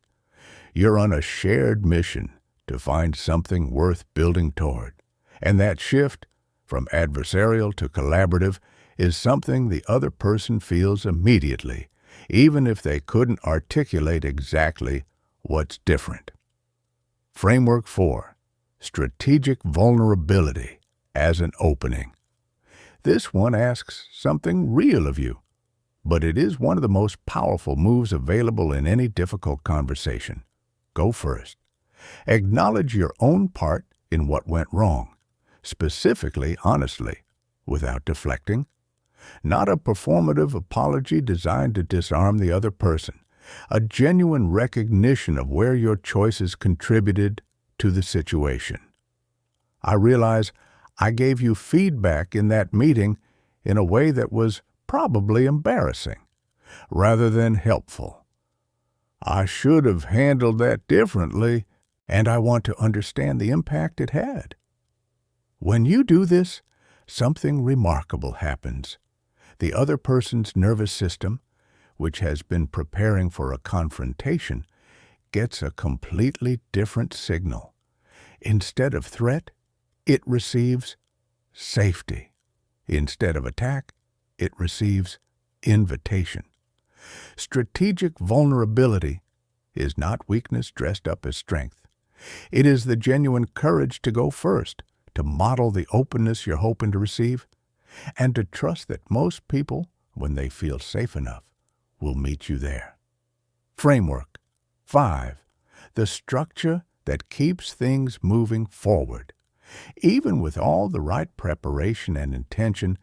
Speaker 1: You're on a shared mission to find something worth building toward. And that shift, from adversarial to collaborative, is something the other person feels immediately, even if they couldn't articulate exactly what's different. Framework 4. Strategic vulnerability as an opening. This one asks something real of you, but it is one of the most powerful moves available in any difficult conversation. Go first. Acknowledge your own part in what went wrong, specifically, honestly, without deflecting. Not a performative apology designed to disarm the other person. A genuine recognition of where your choices contributed to the situation. I realize I gave you feedback in that meeting in a way that was probably embarrassing, rather than helpful. I should have handled that differently, and I want to understand the impact it had. When you do this, something remarkable happens. The other person's nervous system, which has been preparing for a confrontation, gets a completely different signal. Instead of threat, it receives safety. Instead of attack, it receives invitation. Strategic vulnerability is not weakness dressed up as strength. It is the genuine courage to go first, to model the openness you're hoping to receive, and to trust that most people, when they feel safe enough, will meet you there. Framework 5. The structure that keeps things moving forward. Even with all the right preparation and intention,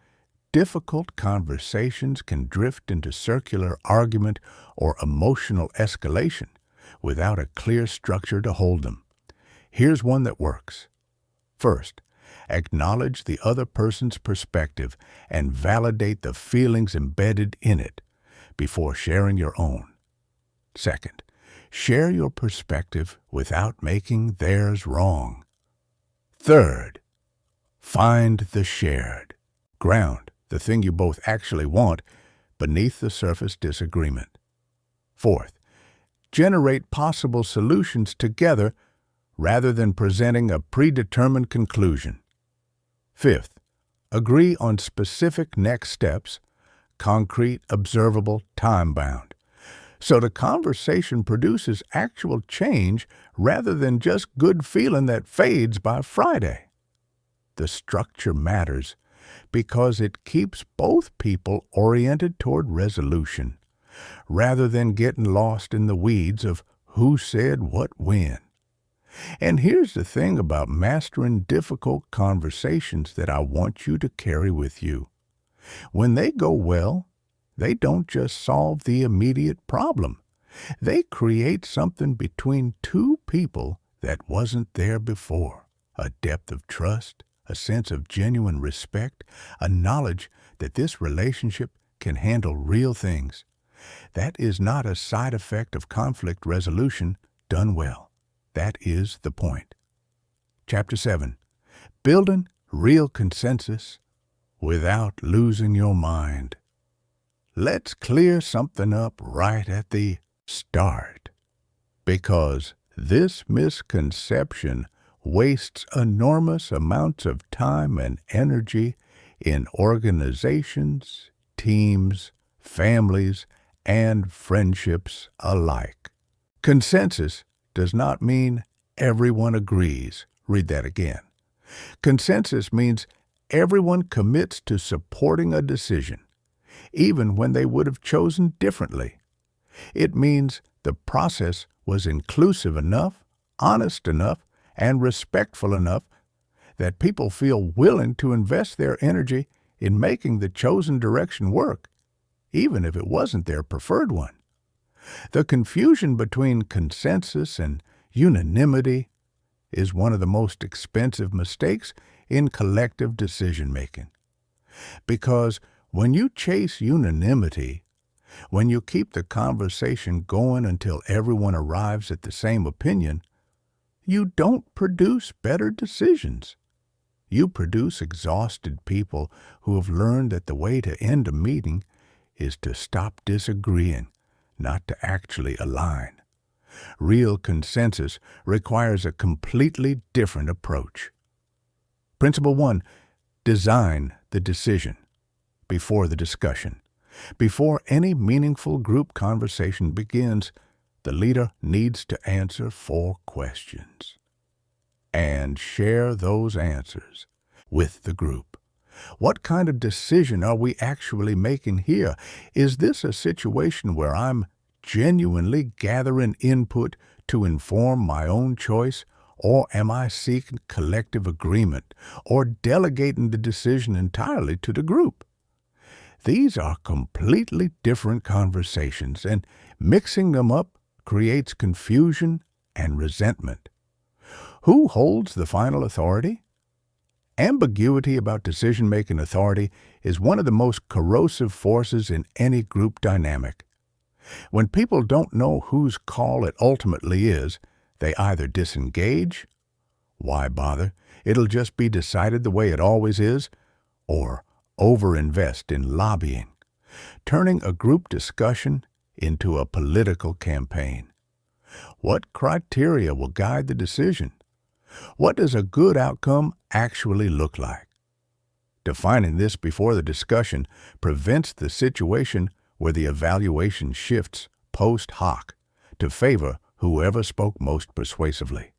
Speaker 1: difficult conversations can drift into circular argument or emotional escalation without a clear structure to hold them. Here's one that works. First, acknowledge the other person's perspective and validate the feelings embedded in it before sharing your own. Second, share your perspective without making theirs wrong. Third, find the shared ground, the thing you both actually want, beneath the surface disagreement. Fourth, generate possible solutions together rather than presenting a predetermined conclusion. Fifth, agree on specific next steps, concrete, observable, time-bound. So the conversation produces actual change rather than just good feeling that fades by Friday. The structure matters because it keeps both people oriented toward resolution, rather than getting lost in the weeds of who said what when. And here's the thing about mastering difficult conversations that I want you to carry with you. When they go well, they don't just solve the immediate problem. They create something between two people that wasn't there before. A depth of trust, a sense of genuine respect, a knowledge that this relationship can handle real things. That is not a side effect of conflict resolution done well. That is the point. Chapter 7. Building real consensus without losing your mind. Let's clear something up right at the start, because this misconception wastes enormous amounts of time and energy in organizations, teams, families, and friendships alike. Consensus does not mean everyone agrees. Read that again. Consensus means everyone commits to supporting a decision, even when they would have chosen differently. It means the process was inclusive enough, honest enough, and respectful enough that people feel willing to invest their energy in making the chosen direction work, even if it wasn't their preferred one. The confusion between consensus and unanimity is one of the most expensive mistakes in collective decision-making. Because when you chase unanimity, when you keep the conversation going until everyone arrives at the same opinion, you don't produce better decisions. You produce exhausted people who have learned that the way to end a meeting is to stop disagreeing, not to actually align. Real consensus requires a completely different approach. Principle 1. Design the decision before the discussion. Before any meaningful group conversation begins, the leader needs to answer 4 questions and share those answers with the group. What kind of decision are we actually making here? Is this a situation where I'm genuinely gathering input to inform my own choice, or am I seeking collective agreement or delegating the decision entirely to the group? These are completely different conversations, and mixing them up creates confusion and resentment. Who holds the final authority? Ambiguity about decision-making authority is one of the most corrosive forces in any group dynamic. When people don't know whose call it ultimately is, they either disengage, why bother, it'll just be decided the way it always is, or overinvest in lobbying, turning a group discussion into a political campaign. What criteria will guide the decision? What does a good outcome actually look like? Defining this before the discussion prevents the situation where the evaluation shifts post hoc to favor whoever spoke most persuasively.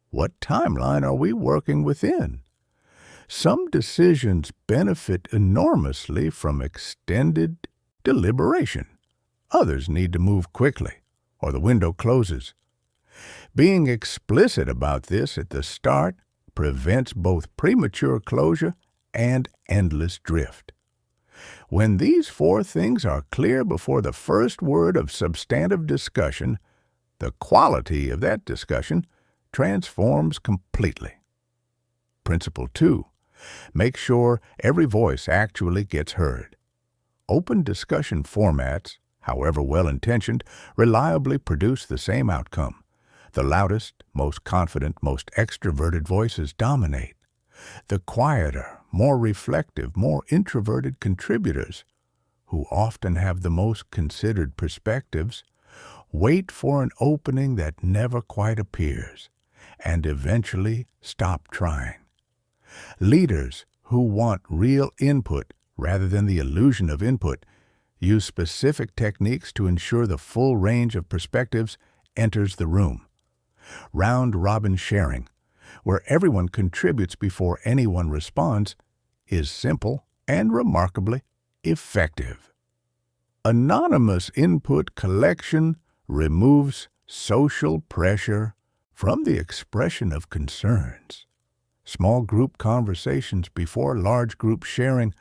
Speaker 1: What timeline are we working within? Some decisions benefit enormously from extended deliberation. Others need to move quickly, or the window closes. Being explicit about this at the start prevents both premature closure and endless drift. When these 4 things are clear before the first word of substantive discussion, the quality of that discussion transforms completely. Principle 2. Make sure every voice actually gets heard. Open discussion formats, however well-intentioned, reliably produce the same outcome. The loudest, most confident, most extroverted voices dominate. The quieter, more reflective, more introverted contributors, who often have the most considered perspectives, wait for an opening that never quite appears, and eventually stop trying. Leaders who want real input rather than the illusion of input Use specific techniques to ensure the full range of perspectives enters the room. Round-robin sharing, where everyone contributes before anyone responds, is simple and remarkably effective. Anonymous input collection removes social pressure from the expression of concerns. Small group conversations before large group sharing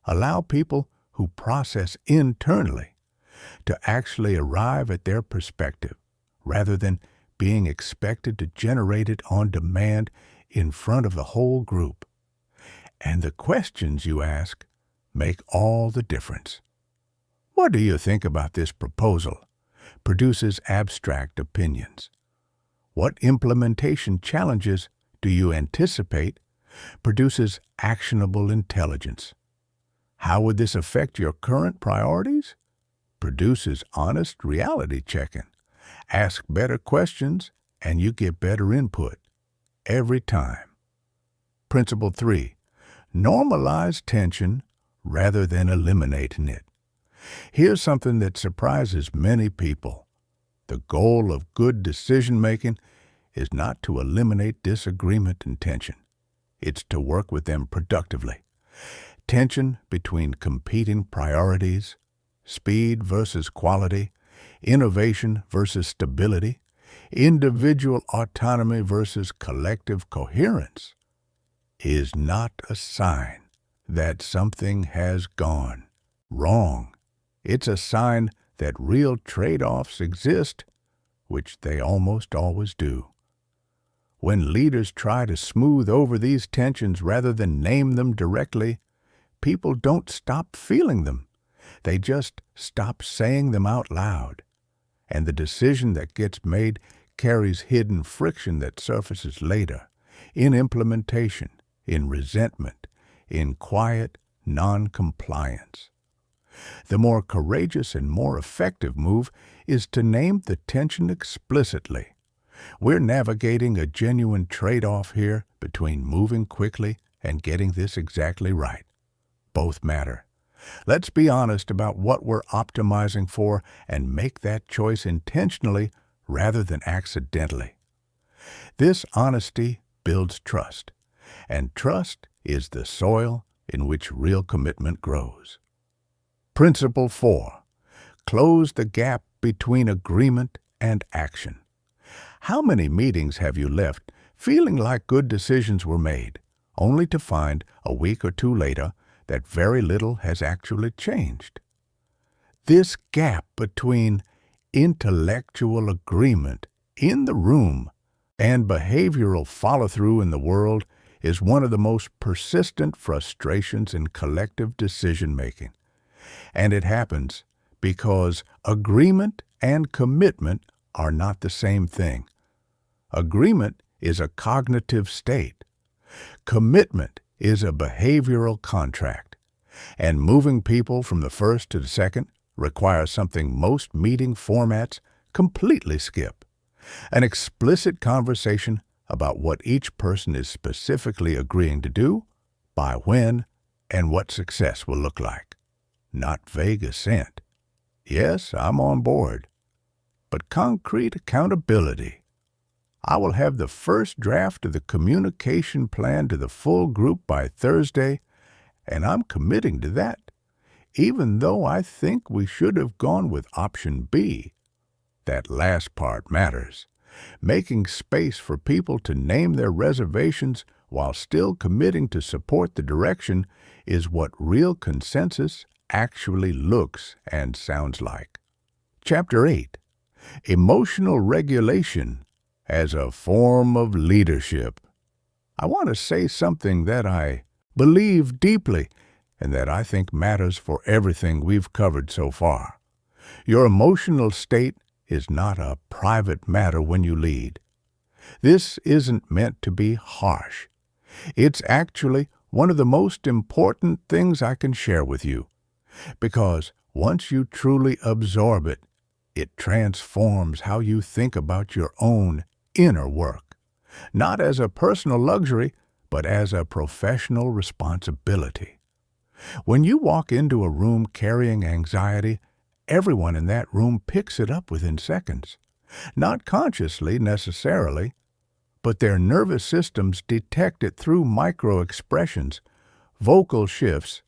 Speaker 1: allow people who process internally to actually arrive at their perspective rather than being expected to generate it on demand in front of the whole group. And the questions you ask make all the difference. What do you think about this proposal? Produces abstract opinions. What implementation challenges do you anticipate? Produces actionable intelligence. How would this affect your current priorities? Produces honest reality checking. Ask better questions and you get better input every time. Principle 3. Normalize tension rather than eliminating it. Here's something that surprises many people. The goal of good decision-making is not to eliminate disagreement and tension. It's to work with them productively. Tension between competing priorities, speed versus quality, innovation versus stability, individual autonomy versus collective coherence, is not a sign that something has gone wrong. It's a sign that real trade-offs exist, which they almost always do. When leaders try to smooth over these tensions rather than name them directly, people don't stop feeling them. They just stop saying them out loud. And the decision that gets made carries hidden friction that surfaces later, in implementation, in resentment, in quiet non-compliance. The more courageous and more effective move is to name the tension explicitly. We're navigating a genuine trade-off here between moving quickly and getting this exactly right. Both matter. Let's be honest about what we're optimizing for and make that choice intentionally rather than accidentally. This honesty builds trust, and trust is the soil in which real commitment grows. Principle 4. Close the gap between agreement and action. How many meetings have you left feeling like good decisions were made, only to find a week or two later that very little has actually changed? This gap between intellectual agreement in the room and behavioral follow-through in the world is one of the most persistent frustrations in collective decision-making. And it happens because agreement and commitment are not the same thing. Agreement is a cognitive state. Commitment is a behavioral contract. And moving people from the first to the second requires something most meeting formats completely skip: an explicit conversation about what each person is specifically agreeing to do, by when, and what success will look like. Not vague assent. Yes, I'm on board. But concrete accountability. I will have the first draft of the communication plan to the full group by Thursday, and I'm committing to that, even though I think we should have gone with option B. That last part matters. Making space for people to name their reservations while still committing to support the direction is what real consensus actually looks and sounds like. Chapter 8. Emotional regulation as a form of leadership. I want to say something that I believe deeply and that I think matters for everything we've covered so far. Your emotional state is not a private matter when you lead. This isn't meant to be harsh. It's actually one of the most important things I can share with you, because once you truly absorb it, it transforms how you think about your own inner work, not as a personal luxury, but as a professional responsibility. When you walk into a room carrying anxiety, everyone in that room picks it up within seconds. Not consciously necessarily, but their nervous systems detect it through micro-expressions, vocal shifts,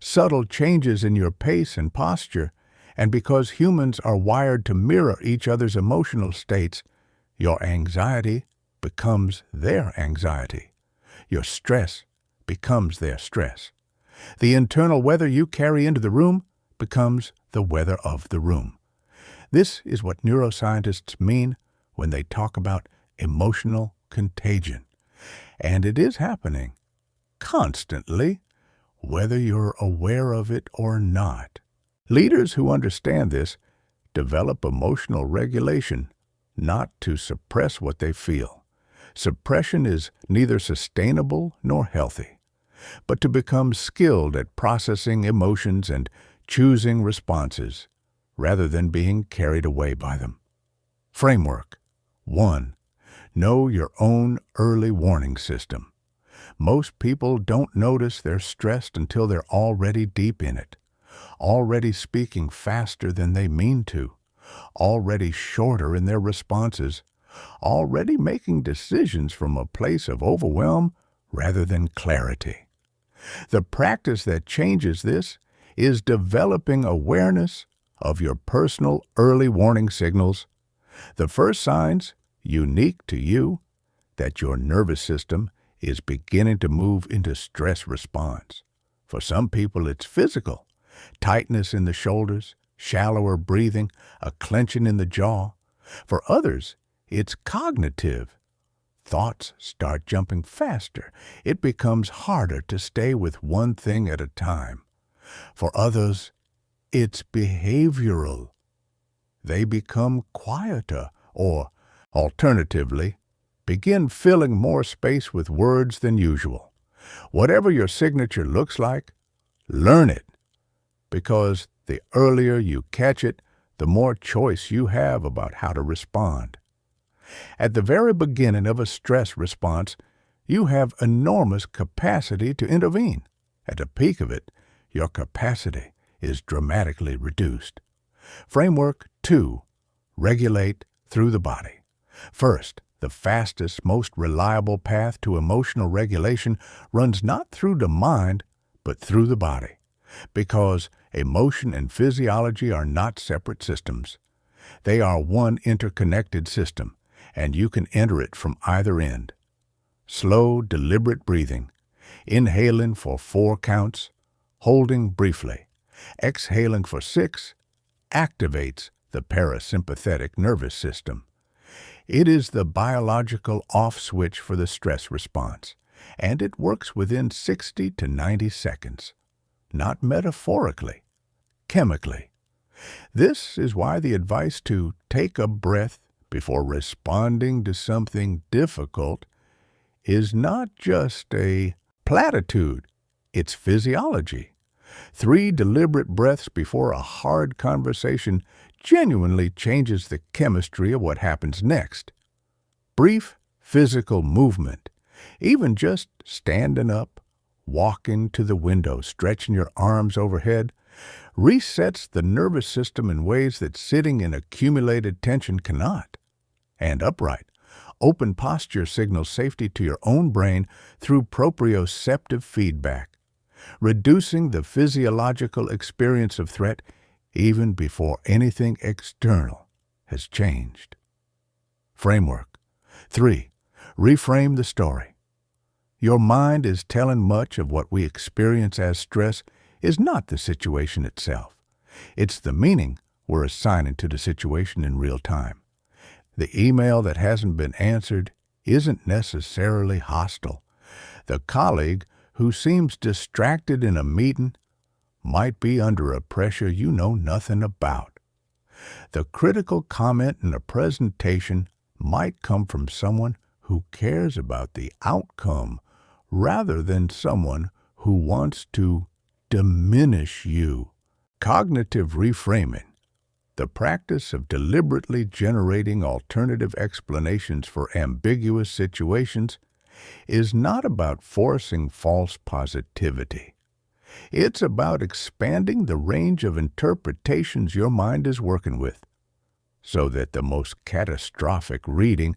Speaker 1: subtle changes in your pace and posture, and because humans are wired to mirror each other's emotional states, your anxiety becomes their anxiety. Your stress becomes their stress. The internal weather you carry into the room becomes the weather of the room. This is what neuroscientists mean when they talk about emotional contagion. And it is happening constantly, whether you're aware of it or not. Leaders who understand this develop emotional regulation, not to suppress what they feel. Suppression is neither sustainable nor healthy, but to become skilled at processing emotions and choosing responses, rather than being carried away by them. Framework 1. Know your own early warning system. Most people don't notice they're stressed until they're already deep in it, already speaking faster than they mean to, already shorter in their responses, already making decisions from a place of overwhelm rather than clarity. The practice that changes this is developing awareness of your personal early warning signals, the first signs, unique to you, that your nervous system is beginning to move into stress response. For some people, it's physical, tightness in the shoulders, shallower breathing, a clenching in the jaw. For others, it's cognitive. Thoughts start jumping faster. It becomes harder to stay with one thing at a time. For others, it's behavioral. They become quieter or, alternatively, begin filling more space with words than usual. Whatever your signature looks like, learn it, because the earlier you catch it, the more choice you have about how to respond. At the very beginning of a stress response, you have enormous capacity to intervene. At the peak of it, your capacity is dramatically reduced. Framework 2. Regulate through the body. First, the fastest, most reliable path to emotional regulation runs not through the mind, but through the body, because emotion and physiology are not separate systems. They are one interconnected system, and you can enter it from either end. Slow, deliberate breathing, inhaling for 4 counts, holding briefly, exhaling for 6, activates the parasympathetic nervous system. It is the biological off switch for the stress response, and it works within 60 to 90 seconds. Not metaphorically, chemically. This is why the advice to take a breath before responding to something difficult is not just a platitude, it's physiology. 3 deliberate breaths before a hard conversation genuinely changes the chemistry of what happens next. Brief physical movement, even just standing up, walking to the window, stretching your arms overhead, resets the nervous system in ways that sitting in accumulated tension cannot. And upright, open posture signals safety to your own brain through proprioceptive feedback, reducing the physiological experience of threat even before anything external has changed. Framework 3. Reframe the story. Your mind is telling much of what we experience as stress is not the situation itself. It's the meaning we're assigning to the situation in real time. The email that hasn't been answered isn't necessarily hostile. The colleague who seems distracted in a meeting might be under a pressure you know nothing about. The critical comment in a presentation might come from someone who cares about the outcome rather than someone who wants to diminish you. Cognitive reframing, the practice of deliberately generating alternative explanations for ambiguous situations, is not about forcing false positivity. It's about expanding the range of interpretations your mind is working with, so that the most catastrophic reading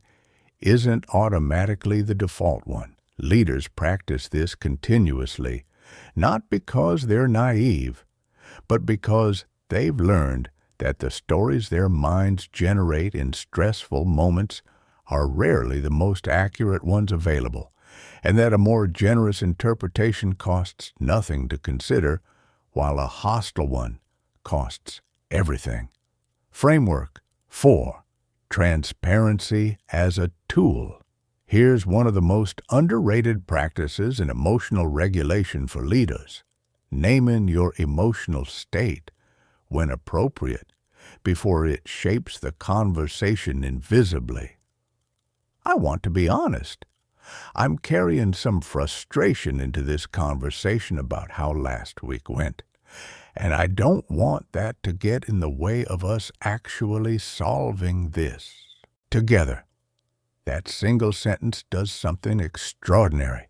Speaker 1: isn't automatically the default one. Leaders practice this continuously, not because they're naive, but because they've learned that the stories their minds generate in stressful moments are rarely the most accurate ones available, and that a more generous interpretation costs nothing to consider, while a hostile one costs everything. Framework 4. Transparency as a tool. Here's one of the most underrated practices in emotional regulation for leaders. Naming your emotional state when appropriate before it shapes the conversation invisibly. I want to be honest. I'm carrying some frustration into this conversation about how last week went, and I don't want that to get in the way of us actually solving this together. That single sentence does something extraordinary.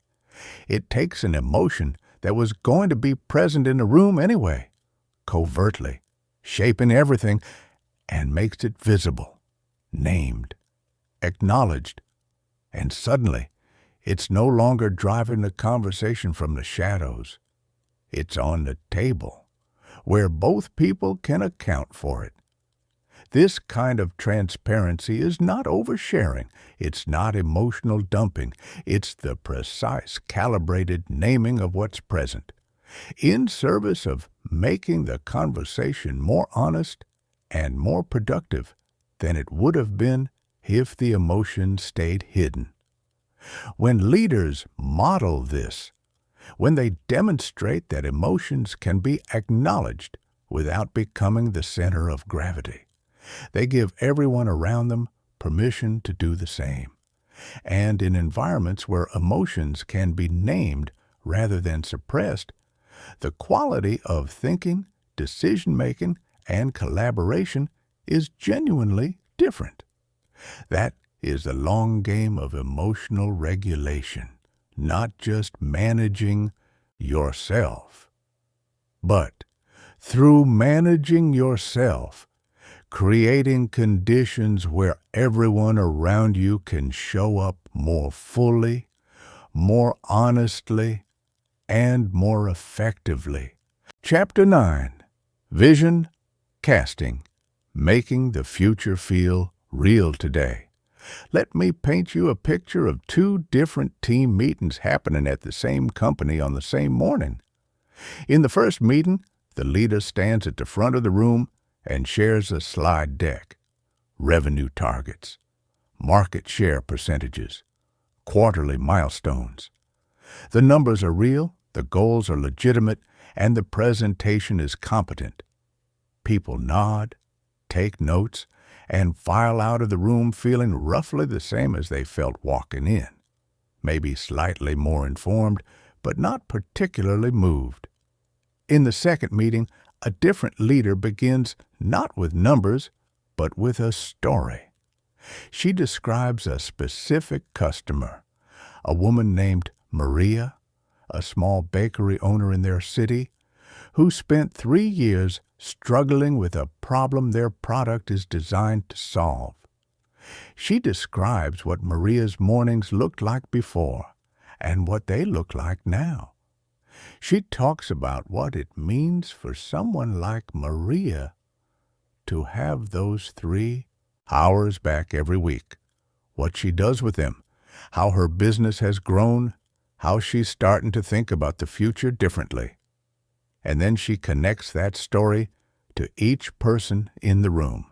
Speaker 1: It takes an emotion that was going to be present in the room anyway, covertly, shaping everything, and makes it visible, named, acknowledged, and suddenly it's no longer driving the conversation from the shadows. It's on the table, where both people can account for it. This kind of transparency is not oversharing. It's not emotional dumping. It's the precise, calibrated naming of what's present, in service of making the conversation more honest and more productive than it would have been if the emotion stayed hidden. When leaders model this, when they demonstrate that emotions can be acknowledged without becoming the center of gravity, they give everyone around them permission to do the same. And in environments where emotions can be named rather than suppressed, the quality of thinking, decision-making, and collaboration is genuinely different. That is the long game of emotional regulation, not just managing yourself, but through managing yourself, creating conditions where everyone around you can show up more fully, more honestly, and more effectively. Chapter 9. Vision Casting. Making the future feel real today. Let me paint you a picture of two different team meetings happening at the same company on the same morning. In the first meeting, the leader stands at the front of the room and shares a slide deck. Revenue targets, market share percentages, quarterly milestones. The numbers are real, the goals are legitimate, and the presentation is competent. People nod, take notes, and file out of the room feeling roughly the same as they felt walking in. Maybe slightly more informed, but not particularly moved. In the second meeting, a different leader begins not with numbers, but with a story. She describes a specific customer, a woman named Maria, a small bakery owner in their city, who spent 3 years struggling with a problem their product is designed to solve. She describes what Maria's mornings looked like before and what they look like now. She talks about what it means for someone like Maria to have those 3 hours back every week, what she does with them, how her business has grown, how she's starting to think about the future differently. And then she connects that story to each person in the room.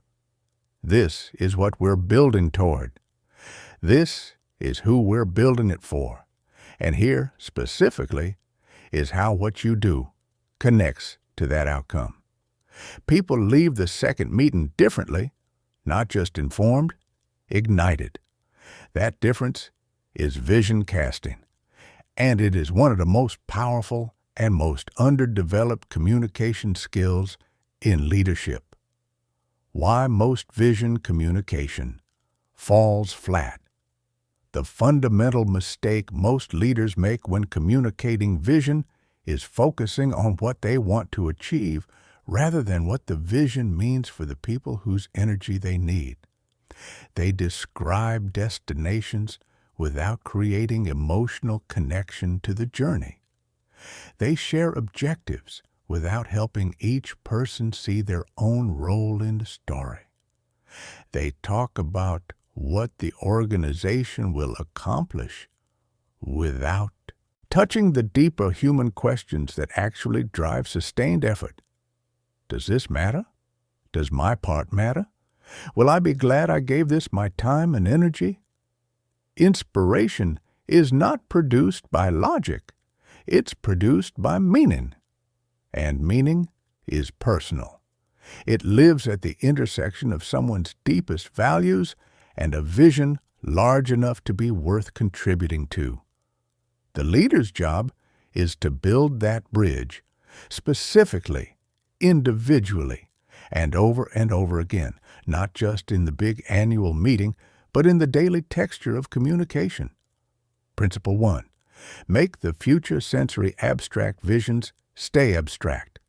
Speaker 1: This is what we're building toward. This is who we're building it for. And here, specifically, is how what you do connects to that outcome. People leave the second meeting differently, not just informed, ignited. That difference is vision casting, and it is one of the most powerful and most underdeveloped communication skills in leadership. Why most vision communication falls flat. The fundamental mistake most leaders make when communicating vision is focusing on what they want to achieve rather than what the vision means for the people whose energy they need. They describe destinations without creating emotional connection to the journey. They share objectives without helping each person see their own role in the story. They talk about what the organization will accomplish without touching the deeper human questions that actually drive sustained effort. Does this matter? Does my part matter? Will I be glad I gave this my time and energy? Inspiration is not produced by logic. It's produced by meaning. And meaning is personal. It lives at the intersection of someone's deepest values and a vision large enough to be worth contributing to. The leader's job is to build that bridge, specifically, individually, and over again, not just in the big annual meeting, but in the daily texture of communication. Principle 1. Make the future sensory abstract visions stay abstract.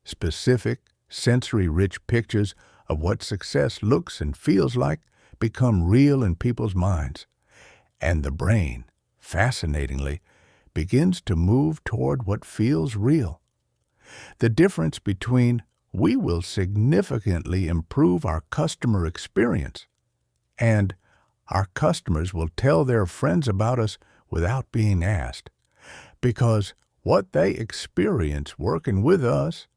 Speaker 1: Specific, sensory-rich pictures of what success looks and feels like become real in people's minds, and the brain, fascinatingly, begins to move toward what feels real. The difference between "we will significantly improve our customer experience" and "our customers will tell their friends about us without being asked," because what they experience working with us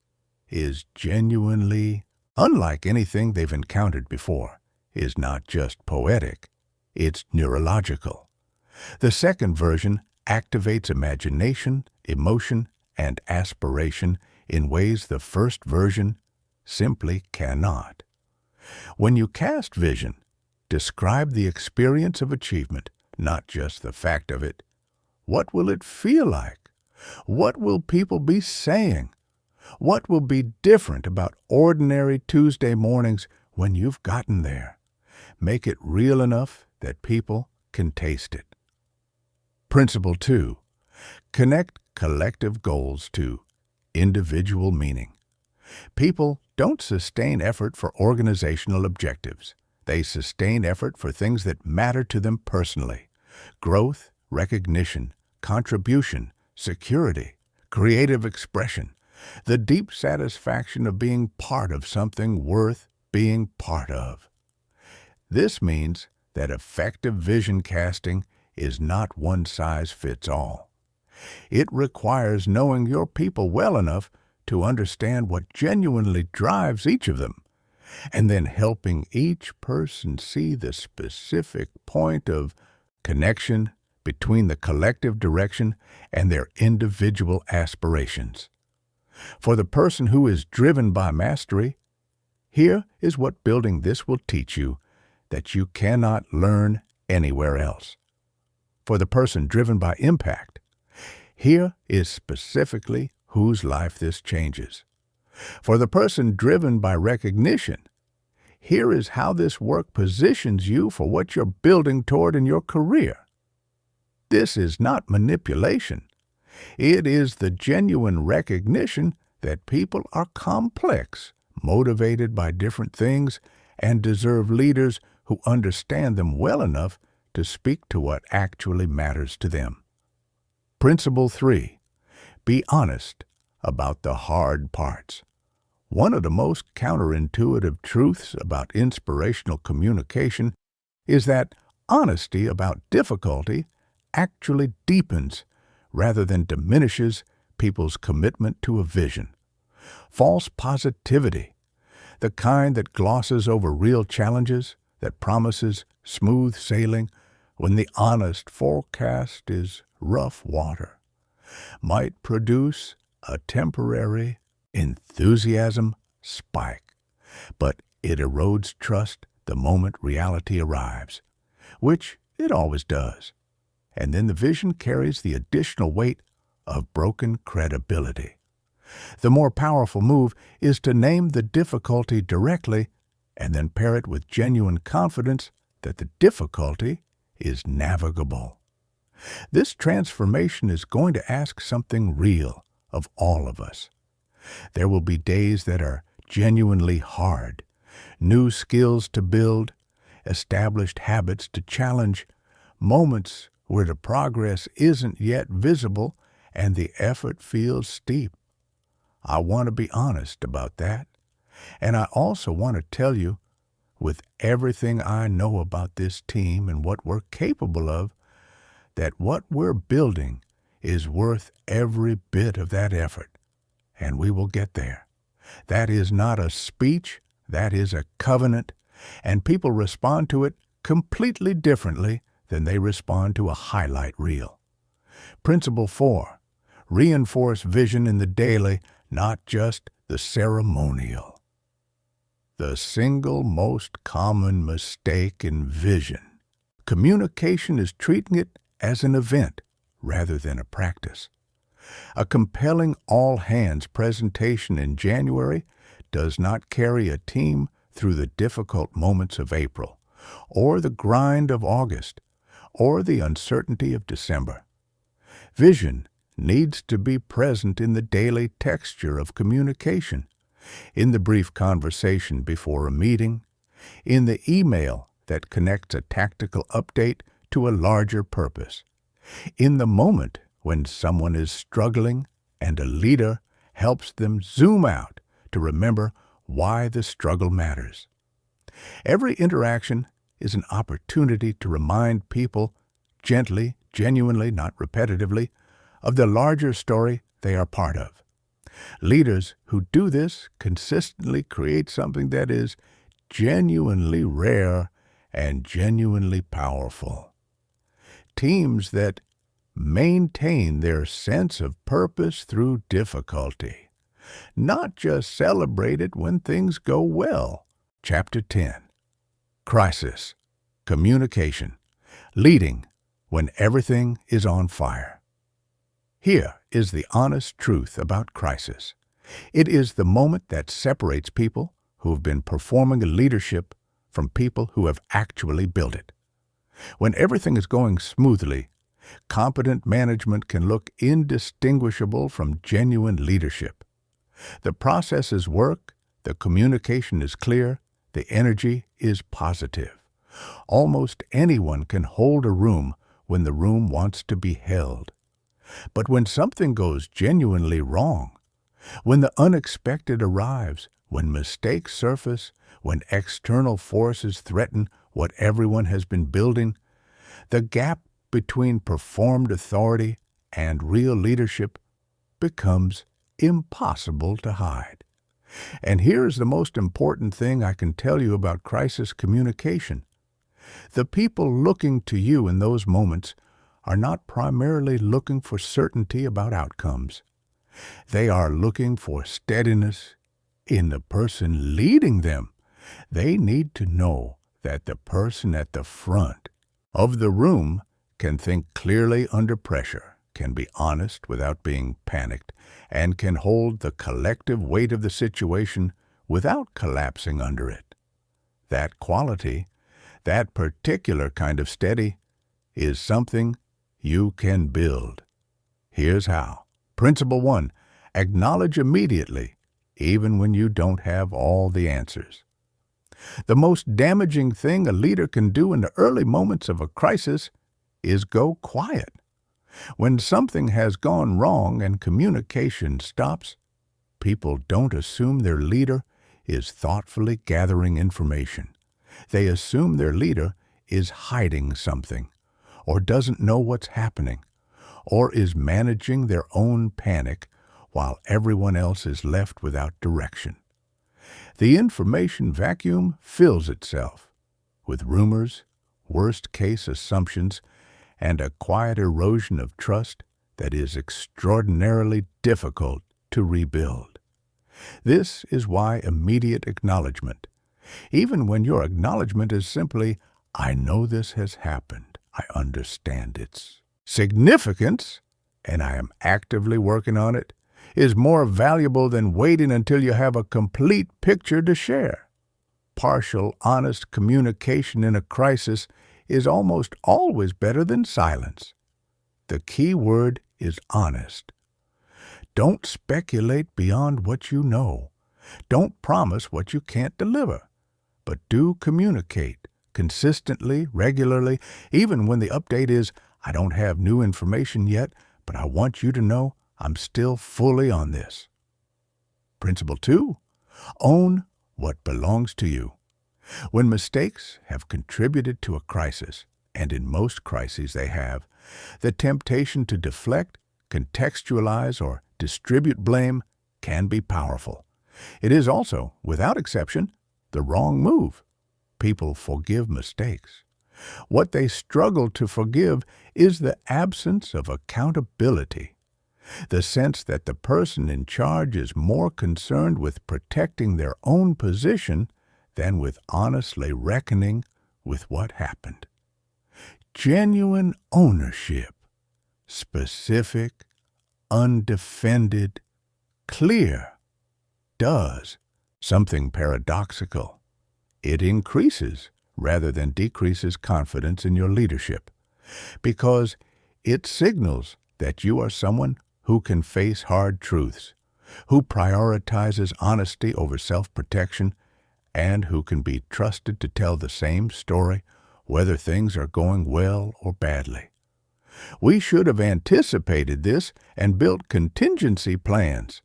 Speaker 1: is genuinely unlike anything they've encountered before, is not just poetic, it's neurological. The second version activates imagination, emotion, and aspiration in ways the first version simply cannot. When you cast vision, describe the experience of achievement, not just the fact of it. What will it feel like? What will people be saying? What will be different about ordinary Tuesday mornings when you've gotten there? Make it real enough that people can taste it. Principle 2. Connect collective goals to individual meaning. People don't sustain effort for organizational objectives. They sustain effort for things that matter to them personally. Growth, recognition, contribution, security, creative expression, the deep satisfaction of being part of something worth being part of. This means that effective vision casting is not one size fits all. It requires knowing your people well enough to understand what genuinely drives each of them, and then helping each person see the specific point of connection between the collective direction and their individual aspirations. For the person who is driven by mastery, here is what building this will teach you that you cannot learn anywhere else. For the person driven by impact, here is specifically whose life this changes. For the person driven by recognition, here is how this work positions you for what you're building toward in your career. This is not manipulation. It is the genuine recognition that people are complex, motivated by different things, and deserve leaders who understand them well enough to speak to what actually matters to them. Principle 3. Be honest about the hard parts. One of the most counterintuitive truths about inspirational communication is that honesty about difficulty actually deepens rather than diminishes people's commitment to a vision. False positivity, the kind that glosses over real challenges, that promises smooth sailing when the honest forecast is rough water, might produce a temporary enthusiasm spike, but it erodes trust the moment reality arrives, which it always does. And then the vision carries the additional weight of broken credibility. The more powerful move is to name the difficulty directly and then pair it with genuine confidence that the difficulty is navigable. This transformation is going to ask something real of all of us. There will be days that are genuinely hard, new skills to build, established habits to challenge, moments where the progress isn't yet visible and the effort feels steep. I want to be honest about that. And I also want to tell you, with everything I know about this team and what we're capable of, that what we're building is worth every bit of that effort. And we will get there. That is not a speech, that is a covenant, and people respond to it completely differently than they respond to a highlight reel. Principle 4, reinforce vision in the daily, not just the ceremonial. The single most common mistake in vision. Communication is treating it as an event rather than a practice. A compelling all-hands presentation in January does not carry a team through the difficult moments of April, or the grind of August, or the uncertainty of December. Vision needs to be present in the daily texture of communication, in the brief conversation before a meeting, in the email that connects a tactical update to a larger purpose, in the moment when someone is struggling and a leader helps them zoom out to remember why the struggle matters. Every interaction is an opportunity to remind people gently, genuinely, not repetitively, of the larger story they are part of. Leaders who do this consistently create something that is genuinely rare and genuinely powerful. Teams that maintain their sense of purpose through difficulty, not just celebrate it when things go well. Chapter 10. Crisis. Communication. Leading when everything is on fire. Here is the honest truth about crisis. It is the moment that separates people who have been performing a leadership from people who have actually built it. When everything is going smoothly, competent management can look indistinguishable from genuine leadership. The processes work, the communication is clear, the energy is positive. Almost anyone can hold a room when the room wants to be held. But when something goes genuinely wrong, when the unexpected arrives, when mistakes surface, when external forces threaten what everyone has been building, the gap between performed authority and real leadership becomes impossible to hide. And here's the most important thing I can tell you about crisis communication. The people looking to you in those moments are not primarily looking for certainty about outcomes. They are looking for steadiness in the person leading them. They need to know that the person at the front of the room can think clearly under pressure, can be honest without being panicked, and can hold the collective weight of the situation without collapsing under it. That quality, that particular kind of steady, is something you can build. Here's how. Principle 1, acknowledge immediately, even when you don't have all the answers. The most damaging thing a leader can do in the early moments of a crisis is go quiet. When something has gone wrong and communication stops, people don't assume their leader is thoughtfully gathering information. They assume their leader is hiding something, or doesn't know what's happening, or is managing their own panic while everyone else is left without direction. The information vacuum fills itself with rumors, worst-case assumptions, and a quiet erosion of trust that is extraordinarily difficult to rebuild. This is why immediate acknowledgement, even when your acknowledgement is simply, "I know this has happened, I understand its significance, and I am actively working on it," is more valuable than waiting until you have a complete picture to share. Partial, honest communication in a crisis is almost always better than silence. The key word is honest. Don't speculate beyond what you know. Don't promise what you can't deliver. But do communicate consistently, regularly, even when the update is, I don't have new information yet, but I want you to know I'm still fully on this. Principle 2, own what belongs to you. When mistakes have contributed to a crisis, and in most crises they have, the temptation to deflect, contextualize, or distribute blame can be powerful. It is also, without exception, the wrong move. People forgive mistakes. What they struggle to forgive is the absence of accountability. The sense that the person in charge is more concerned with protecting their own position than with honestly reckoning with what happened. Genuine ownership, specific, undefended, clear, does something paradoxical. It increases rather than decreases confidence in your leadership, because it signals that you are someone who can face hard truths, who prioritizes honesty over self-protection, and who can be trusted to tell the same story whether things are going well or badly. We should have anticipated this and built contingency plans.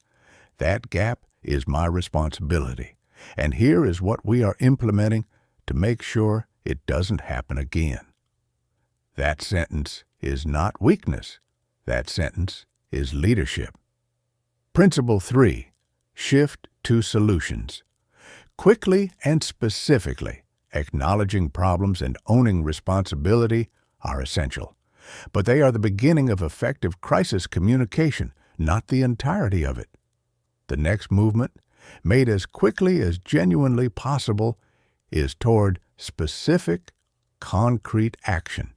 Speaker 1: That gap is my responsibility, and here is what we are implementing to make sure it doesn't happen again. That sentence is not weakness. That sentence is leadership. Principle 3, shift to solutions. Quickly and specifically, acknowledging problems and owning responsibility are essential. But they are the beginning of effective crisis communication, not the entirety of it. The next movement, made as quickly as genuinely possible, is toward specific, concrete action.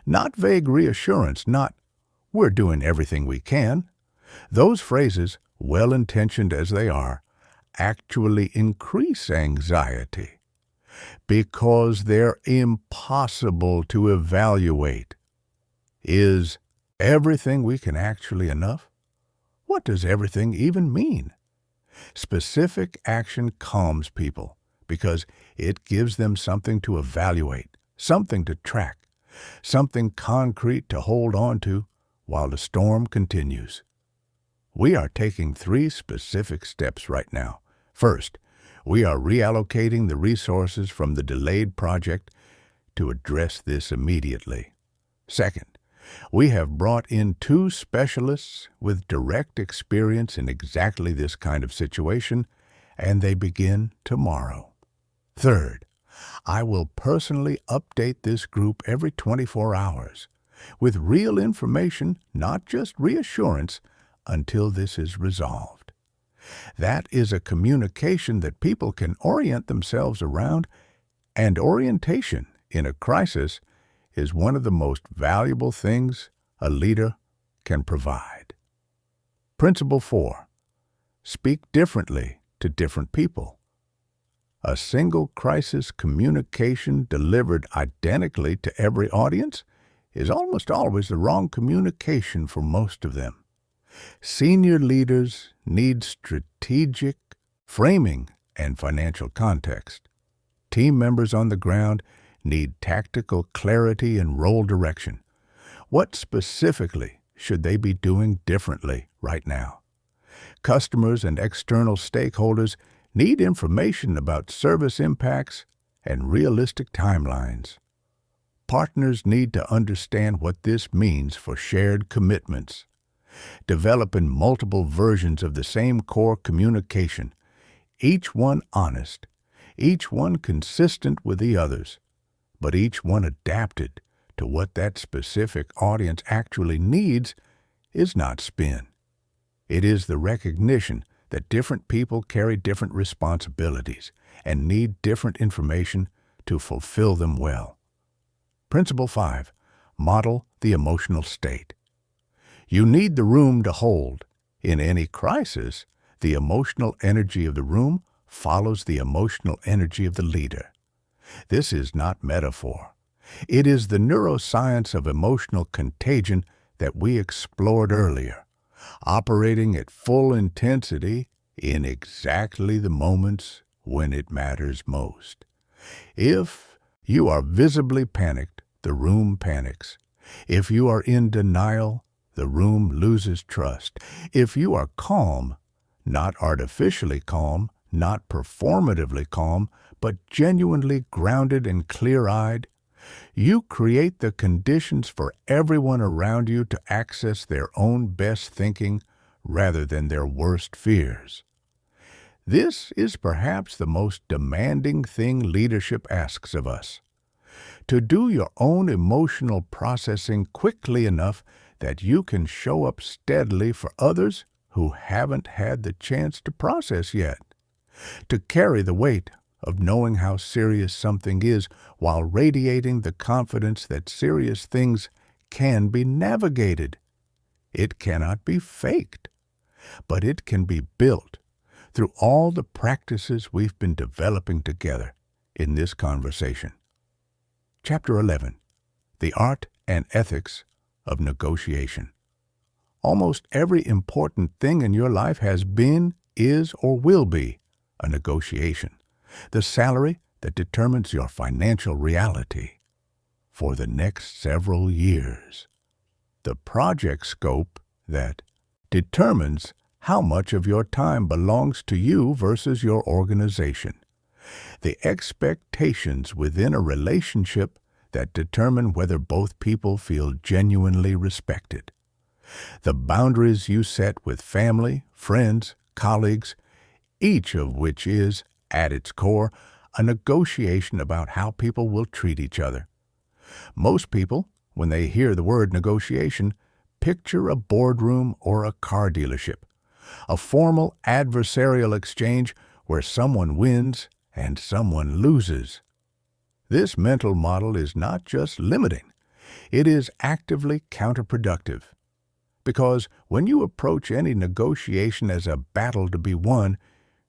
Speaker 1: Not vague reassurance, not, we're doing everything we can. Those phrases, well-intentioned as they are, actually increase anxiety because they're impossible to evaluate. Is everything we can actually enough? What does everything even mean? Specific action calms people because it gives them something to evaluate, something to track, something concrete to hold on to while the storm continues. We are taking 3 specific steps right now. First, we are reallocating the resources from the delayed project to address this immediately. Second, we have brought in 2 specialists with direct experience in exactly this kind of situation, and they begin tomorrow. Third, I will personally update this group every 24 hours with real information, not just reassurance, until this is resolved. That is a communication that people can orient themselves around, and orientation in a crisis is one of the most valuable things a leader can provide. Principle 4, speak differently to different people. A single crisis communication delivered identically to every audience is almost always the wrong communication for most of them. Senior leaders need strategic framing and financial context. Team members on the ground need tactical clarity and role direction. What specifically should they be doing differently right now? Customers and external stakeholders need information about service impacts and realistic timelines. Partners need to understand what this means for shared commitments. Developing multiple versions of the same core communication, each one honest, each one consistent with the others, but each one adapted to what that specific audience actually needs, is not spin. It is the recognition that different people carry different responsibilities and need different information to fulfill them well. Principle 5, model the emotional state. You need the room to hold. In any crisis, the emotional energy of the room follows the emotional energy of the leader. This is not metaphor. It is the neuroscience of emotional contagion that we explored earlier. operating at full intensity in exactly the moments when it matters most. If you are visibly panicked, the room panics. If you are in denial, the room loses trust. If you are calm, not artificially calm, not performatively calm, but genuinely grounded and clear-eyed, you create the conditions for everyone around you to access their own best thinking rather than their worst fears. This is perhaps the most demanding thing leadership asks of us. To do your own emotional processing quickly enough that you can show up steadily for others who haven't had the chance to process yet. To carry the weight of knowing how serious something is while radiating the confidence that serious things can be navigated. It cannot be faked, but it can be built through all the practices we've been developing together in this conversation. Chapter 11, The Art and Ethics of Negotiation. Almost every important thing in your life has been, is, or will be a negotiation. The salary that determines your financial reality for the next several years. The project scope that determines how much of your time belongs to you versus your organization. The expectations within a relationship that determine whether both people feel genuinely respected. The boundaries you set with family, friends, colleagues, each of which is, at its core, a negotiation about how people will treat each other. Most people, when they hear the word negotiation, picture a boardroom or a car dealership, a formal adversarial exchange where someone wins and someone loses. This mental model is not just limiting, it is actively counterproductive. Because when you approach any negotiation as a battle to be won,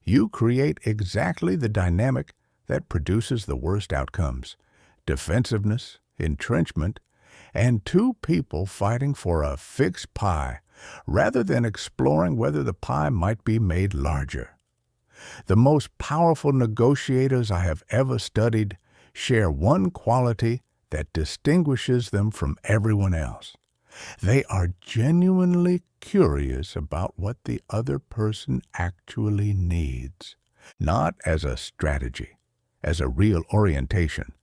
Speaker 1: you create exactly the dynamic that produces the worst outcomes: defensiveness, entrenchment, and two people fighting for a fixed pie rather than exploring whether the pie might be made larger. The most powerful negotiators I have ever studied share one quality that distinguishes them from everyone else. They are genuinely curious about what the other person actually needs, not as a strategy, as a real orientation,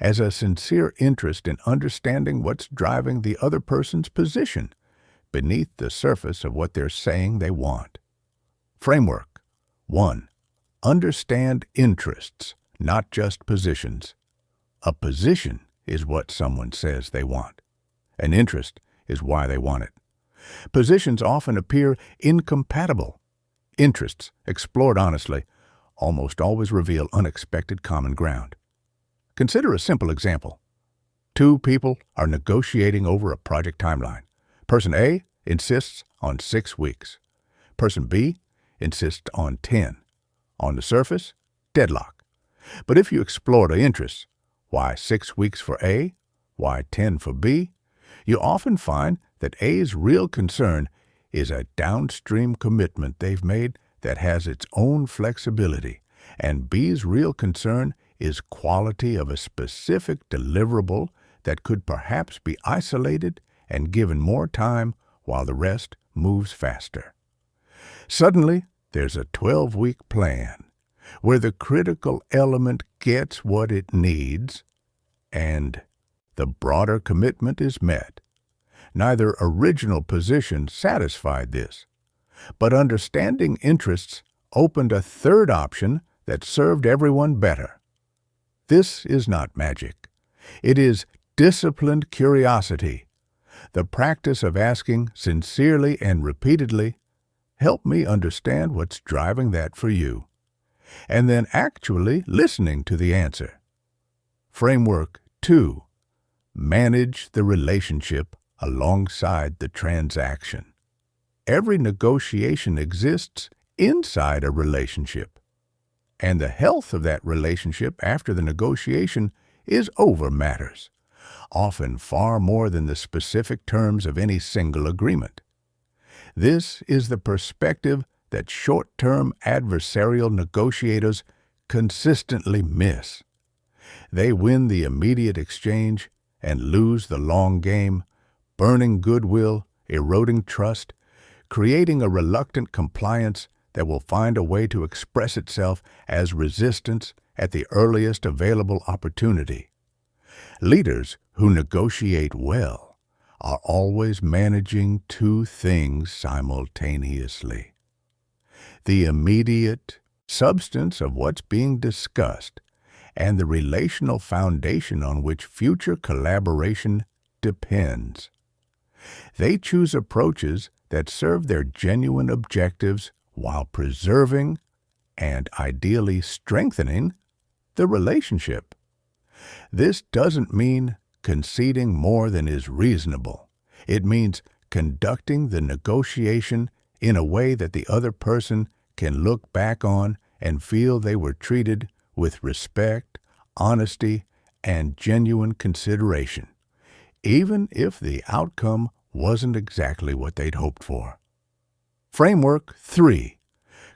Speaker 1: as a sincere interest in understanding what's driving the other person's position beneath the surface of what they're saying they want. Framework 1. Understand interests, not just positions. A position is what someone says they want. An interest is why they want it. Positions often appear incompatible. Interests, explored honestly, almost always reveal unexpected common ground. Consider a simple example. Two people are negotiating over a project timeline. Person A insists on 6 weeks. Person B insists on 10. On the surface, deadlock. But if you explore the interests, why 6 weeks for A, why 10 for B, you often find that A's real concern is a downstream commitment they've made that has its own flexibility, and B's real concern is quality of a specific deliverable that could perhaps be isolated and given more time while the rest moves faster. Suddenly, there's a 12-week plan where the critical element gets what it needs and the broader commitment is met. Neither original position satisfied this, but understanding interests opened a third option that served everyone better. This is not magic. It is disciplined curiosity, the practice of asking sincerely and repeatedly, "Help me understand what's driving that for you," and then actually listening to the answer. Framework 2. Manage the relationship alongside the transaction. Every negotiation exists inside a relationship, and the health of that relationship after the negotiation is over matters, often far more than the specific terms of any single agreement. This is the perspective that short-term adversarial negotiators consistently miss. They win the immediate exchange and lose the long game, burning goodwill, eroding trust, creating a reluctant compliance that will find a way to express itself as resistance at the earliest available opportunity. Leaders who negotiate well are always managing two things simultaneously: the immediate substance of what's being discussed and the relational foundation on which future collaboration depends. They choose approaches that serve their genuine objectives while preserving and ideally strengthening the relationship. This doesn't mean conceding more than is reasonable. It means conducting the negotiation in a way that the other person can look back on and feel they were treated with respect, honesty, and genuine consideration, even if the outcome wasn't exactly what they'd hoped for. Framework 3.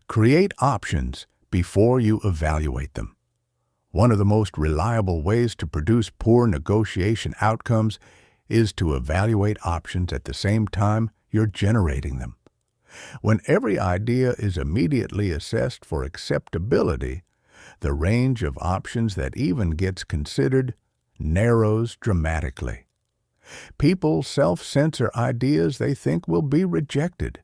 Speaker 1: Create options before you evaluate them. One of the most reliable ways to produce poor negotiation outcomes is to evaluate options at the same time you're generating them. When every idea is immediately assessed for acceptability, the range of options that even gets considered narrows dramatically. People self-censor ideas they think will be rejected.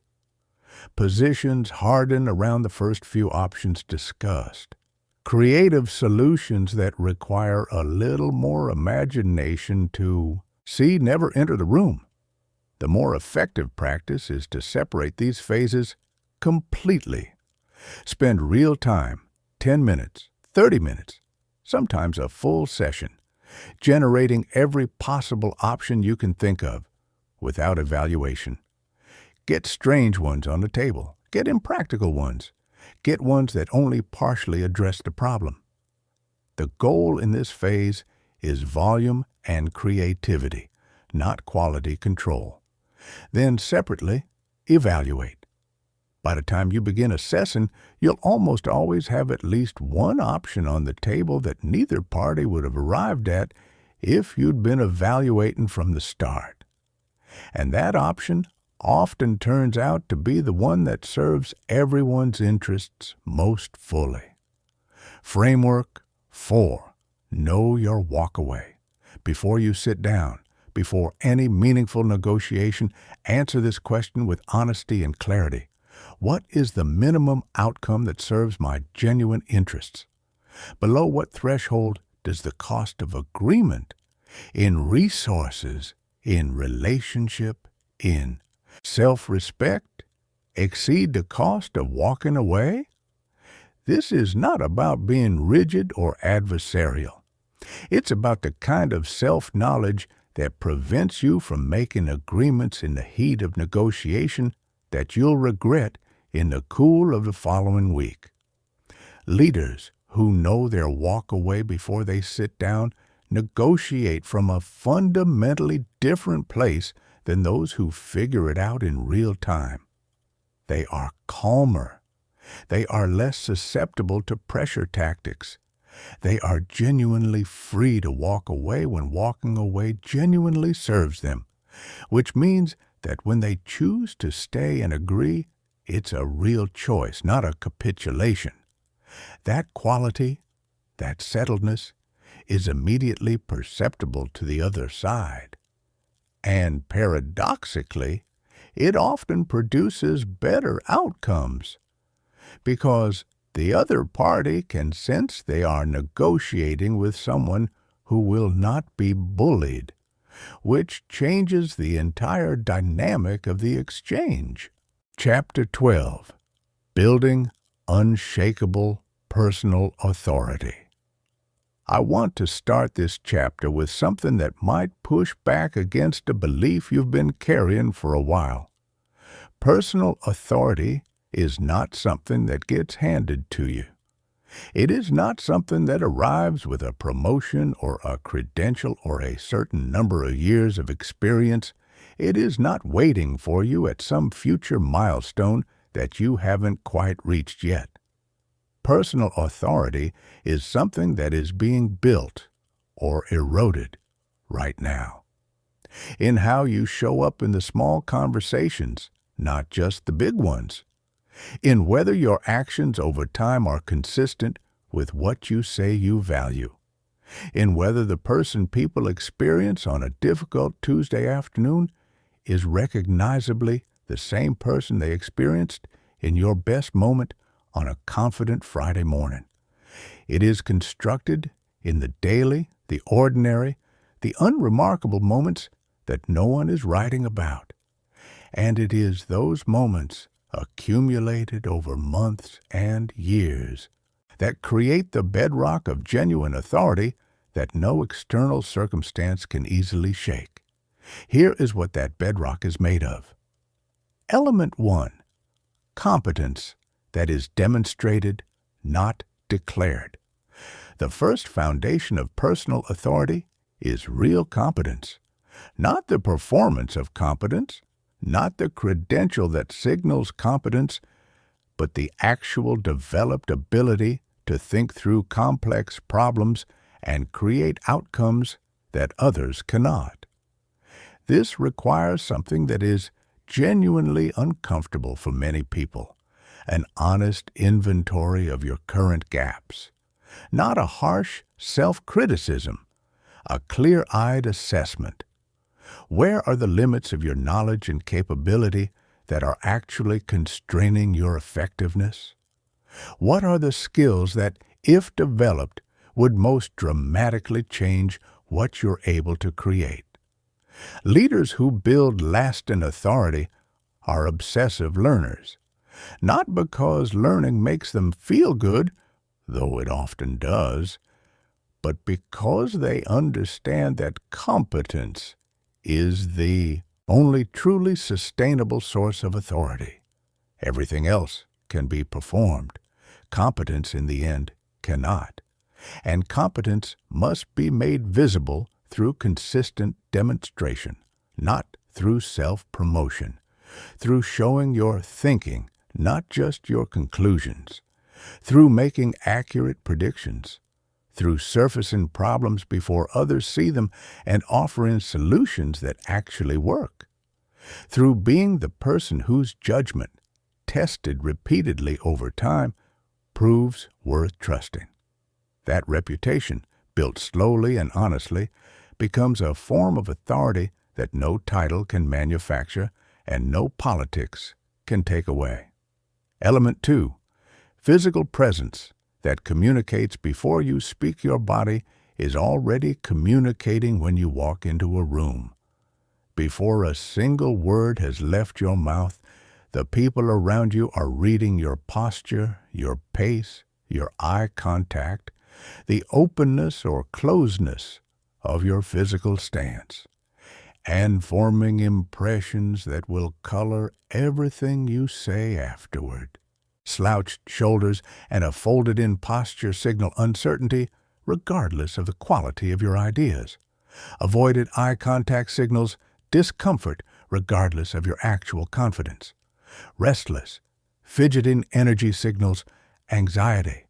Speaker 1: Positions harden around the first few options discussed. Creative solutions that require a little more imagination to see never enter the room. The more effective practice is to separate these phases completely. Spend real time, 10 minutes, 30 minutes, sometimes a full session, generating every possible option you can think of without evaluation. Get strange ones on the table. Get impractical ones. Get ones that only partially address the problem. The goal in this phase is volume and creativity, not quality control. Then separately, evaluate. By the time you begin assessing, you'll almost always have at least one option on the table that neither party would have arrived at if you'd been evaluating from the start. And that option often turns out to be the one that serves everyone's interests most fully. Framework 4. Know your walkaway. Before you sit down, before any meaningful negotiation, answer this question with honesty and clarity. What is the minimum outcome that serves my genuine interests? Below what threshold does the cost of agreement in resources, in relationship, in self-respect exceed the cost of walking away? This is not about being rigid or adversarial. It's about the kind of self-knowledge that prevents you from making agreements in the heat of negotiation that you'll regret in the cool of the following week. Leaders who know their walk away before they sit down negotiate from a fundamentally different place than those who figure it out in real time. They are calmer. They are less susceptible to pressure tactics. They are genuinely free to walk away when walking away genuinely serves them, which means that when they choose to stay and agree, it's a real choice, not a capitulation. That quality, that settledness, is immediately perceptible to the other side. And paradoxically, it often produces better outcomes, because the other party can sense they are negotiating with someone who will not be bullied, which changes the entire dynamic of the exchange. Chapter 12. Building Unshakable Personal Authority. I want to start this chapter with something that might push back against a belief you've been carrying for a while. Personal authority is not something that gets handed to you. It is not something that arrives with a promotion or a credential or a certain number of years of experience. It is not waiting for you at some future milestone that you haven't quite reached yet. Personal authority is something that is being built or eroded right now. In how you show up in the small conversations, not just the big ones. In whether your actions over time are consistent with what you say you value. In whether the person people experience on a difficult Tuesday afternoon is recognizably the same person they experienced in your best moment on a confident Friday morning. It is constructed in the daily, the ordinary, the unremarkable moments that no one is writing about. And it is those moments accumulated over months and years that create the bedrock of genuine authority that no external circumstance can easily shake. Here is what that bedrock is made of. Element 1, competence that is demonstrated, not declared. The first foundation of personal authority is real competence, not the performance of competence, not the credential that signals competence, but the actual developed ability to think through complex problems and create outcomes that others cannot. This requires something that is genuinely uncomfortable for many people, an honest inventory of your current gaps, not a harsh self-criticism, a clear-eyed assessment. Where are the limits of your knowledge and capability that are actually constraining your effectiveness? What are the skills that, if developed, would most dramatically change what you're able to create? Leaders who build lasting authority are obsessive learners, not because learning makes them feel good, though it often does, but because they understand that competence is the only truly sustainable source of authority. Everything else can be performed. Competence, in the end, cannot. And competence must be made visible through consistent demonstration, not through self-promotion, through showing your thinking, not just your conclusions, through making accurate predictions, through surfacing problems before others see them and offering solutions that actually work, through being the person whose judgment, tested repeatedly over time, proves worth trusting. That reputation, built slowly and honestly, becomes a form of authority that no title can manufacture and no politics can take away. Element 2, physical presence that communicates before you speak. Your body is already communicating when you walk into a room. Before a single word has left your mouth, the people around you are reading your posture, your pace, your eye contact, the openness or closeness of your physical stance, and forming impressions that will color everything you say afterward. Slouched shoulders and a folded-in posture signal uncertainty, regardless of the quality of your ideas. Avoided eye contact signals discomfort, regardless of your actual confidence. Restless, fidgeting energy signals anxiety,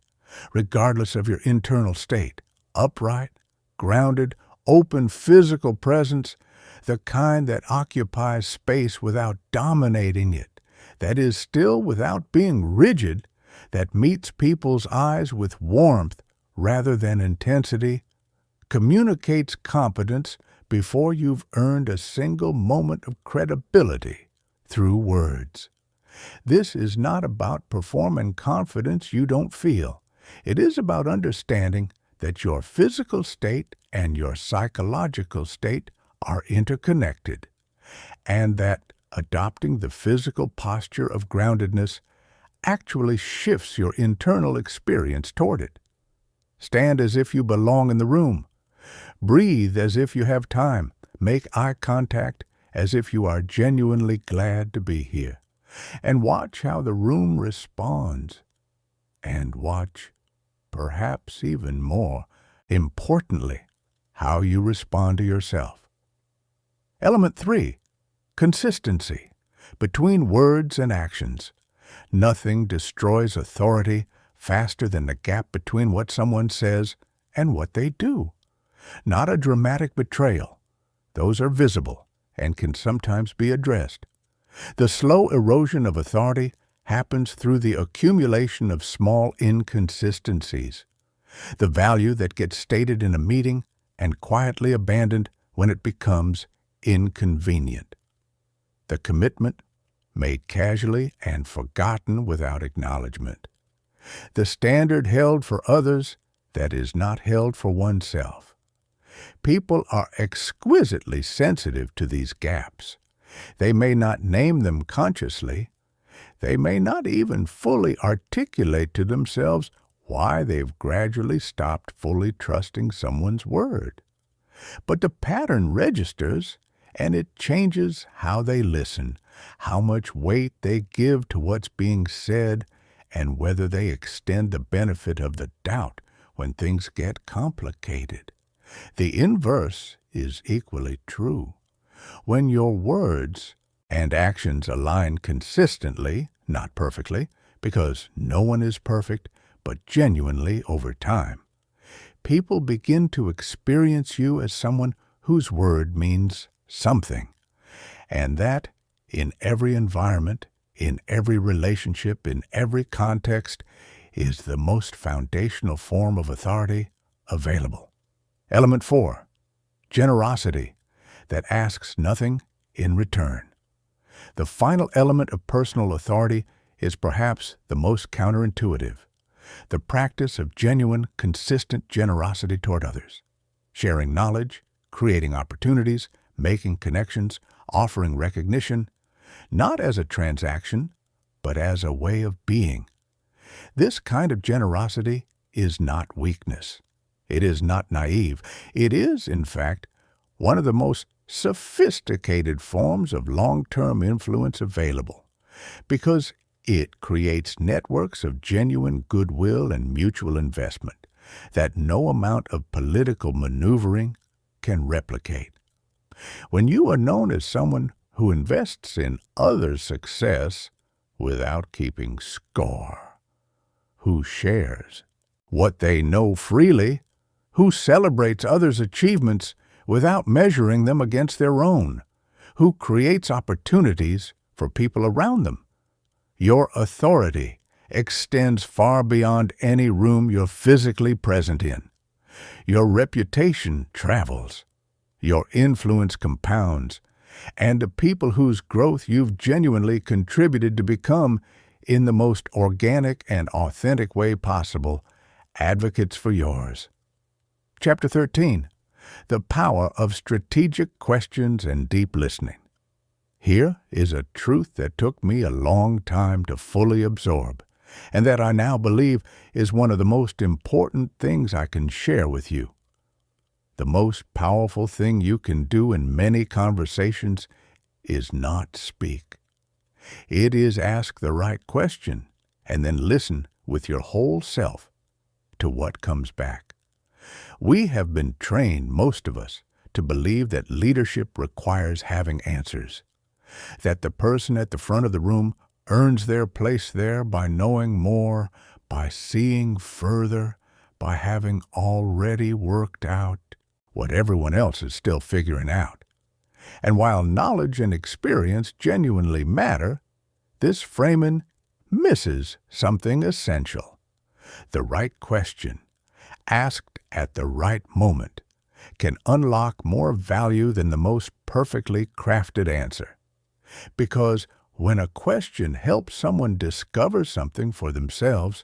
Speaker 1: regardless of your internal state. Upright, grounded, open physical presence, the kind that occupies space without dominating it, that is still without being rigid, that meets people's eyes with warmth rather than intensity, communicates competence before you've earned a single moment of credibility through words. This is not about performing confidence you don't feel. It is about understanding that your physical state and your psychological state are interconnected, and that adopting the physical posture of groundedness actually shifts your internal experience toward it. Stand as if you belong in the room. Breathe as if you have time. Make eye contact as if you are genuinely glad to be here. And watch how the room responds. And watch, perhaps even more importantly, how you respond to yourself. Element 3, Consistency between words and actions. Nothing destroys authority faster than the gap between what someone says and what they do. Not a dramatic betrayal. Those are visible and can sometimes be addressed. The slow erosion of authority happens through the accumulation of small inconsistencies. The value that gets stated in a meeting and quietly abandoned when it becomes inconvenient. The commitment made casually and forgotten without acknowledgement. The standard held for others that is not held for oneself. People are exquisitely sensitive to these gaps. They may not name them consciously. They may not even fully articulate to themselves why they've gradually stopped fully trusting someone's word. But the pattern registers, and it changes how they listen, how much weight they give to what's being said, and whether they extend the benefit of the doubt when things get complicated. The inverse is equally true. When your words and actions align consistently, not perfectly, because no one is perfect, but genuinely over time, people begin to experience you as someone whose word means something, and that in every environment, in every relationship, in every context, is the most foundational form of authority available. Element 4, generosity that asks nothing in return. The final element of personal authority is perhaps the most counterintuitive, the practice of genuine, consistent generosity toward others, sharing knowledge, creating opportunities, making connections, offering recognition, not as a transaction, but as a way of being. This kind of generosity is not weakness. It is not naive. It is, in fact, one of the most sophisticated forms of long-term influence available, because it creates networks of genuine goodwill and mutual investment that no amount of political maneuvering can replicate. When you are known as someone who invests in others' success without keeping score, who shares what they know freely, who celebrates others' achievements without measuring them against their own, who creates opportunities for people around them, your authority extends far beyond any room you're physically present in. Your reputation travels. Your influence compounds, and the people whose growth you've genuinely contributed to become, in the most organic and authentic way possible, advocates for yours. Chapter 13, The Power of Strategic Questions and Deep Listening. Here is a truth that took me a long time to fully absorb, and that I now believe is one of the most important things I can share with you. The most powerful thing you can do in many conversations is not speak. It is ask the right question and then listen with your whole self to what comes back. We have been trained, most of us, to believe that leadership requires having answers, that the person at the front of the room earns their place there by knowing more, by seeing further, by having already worked out what everyone else is still figuring out. And while knowledge and experience genuinely matter, this framing misses something essential. The right question, asked at the right moment, can unlock more value than the most perfectly crafted answer. Because when a question helps someone discover something for themselves,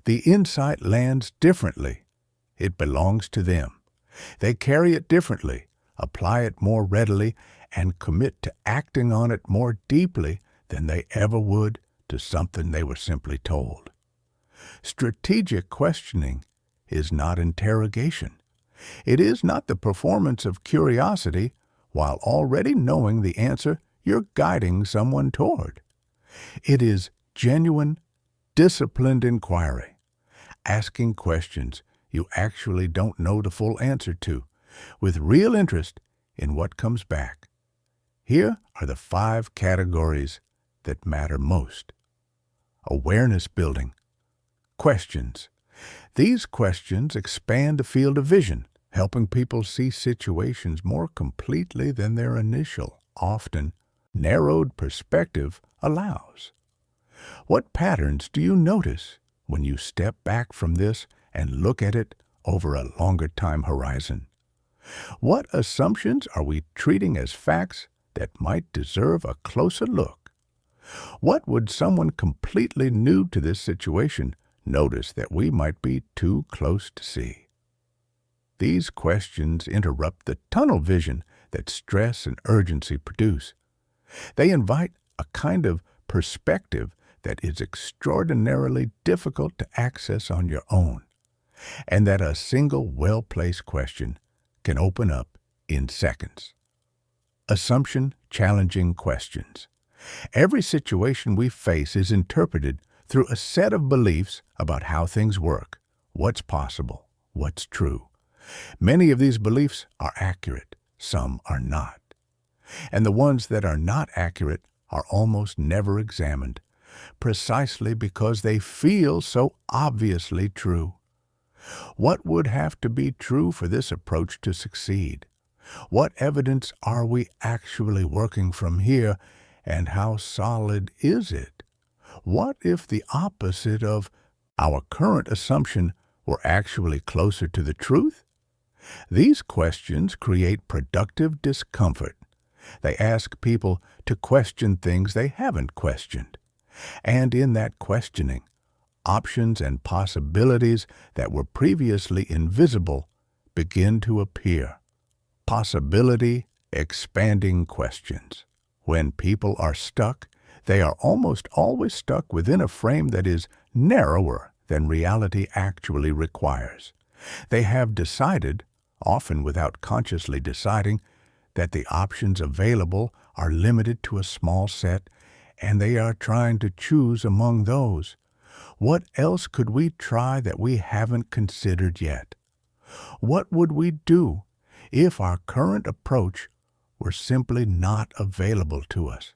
Speaker 1: the insight lands differently. It belongs to them. They carry it differently, apply it more readily, and commit to acting on it more deeply than they ever would to something they were simply told. Strategic questioning is not interrogation. It is not the performance of curiosity while already knowing the answer you're guiding someone toward. It is genuine, disciplined inquiry, asking questions you actually don't know the full answer to, with real interest in what comes back. Here are the 5 categories that matter most. Awareness building. Questions. These questions expand the field of vision, helping people see situations more completely than their initial, often narrowed perspective allows. What patterns do you notice when you step back from this and look at it over a longer time horizon? What assumptions are we treating as facts that might deserve a closer look? What would someone completely new to this situation notice that we might be too close to see? These questions interrupt the tunnel vision that stress and urgency produce. They invite a kind of perspective that is extraordinarily difficult to access on your own, and that a single well-placed question can open up in seconds. Assumption-challenging questions. Every situation we face is interpreted through a set of beliefs about how things work, what's possible, what's true. Many of these beliefs are accurate, some are not. And the ones that are not accurate are almost never examined, precisely because they feel so obviously true. What would have to be true for this approach to succeed? What evidence are we actually working from here, and how solid is it? What if the opposite of our current assumption were actually closer to the truth? These questions create productive discomfort. They ask people to question things they haven't questioned. And in that questioning, options and possibilities that were previously invisible begin to appear. Possibility expanding questions. When people are stuck, they are almost always stuck within a frame that is narrower than reality actually requires. They have decided, often without consciously deciding, that the options available are limited to a small set, and they are trying to choose among those. What else could we try that we haven't considered yet? What would we do if our current approach were simply not available to us?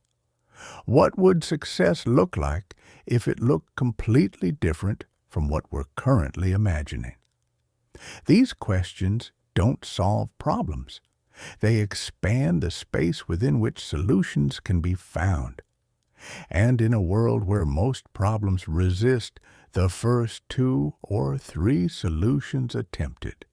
Speaker 1: What would success look like if it looked completely different from what we're currently imagining? These questions don't solve problems. They expand the space within which solutions can be found. And in a world where most problems resist the first 2 or 3 solutions attempted,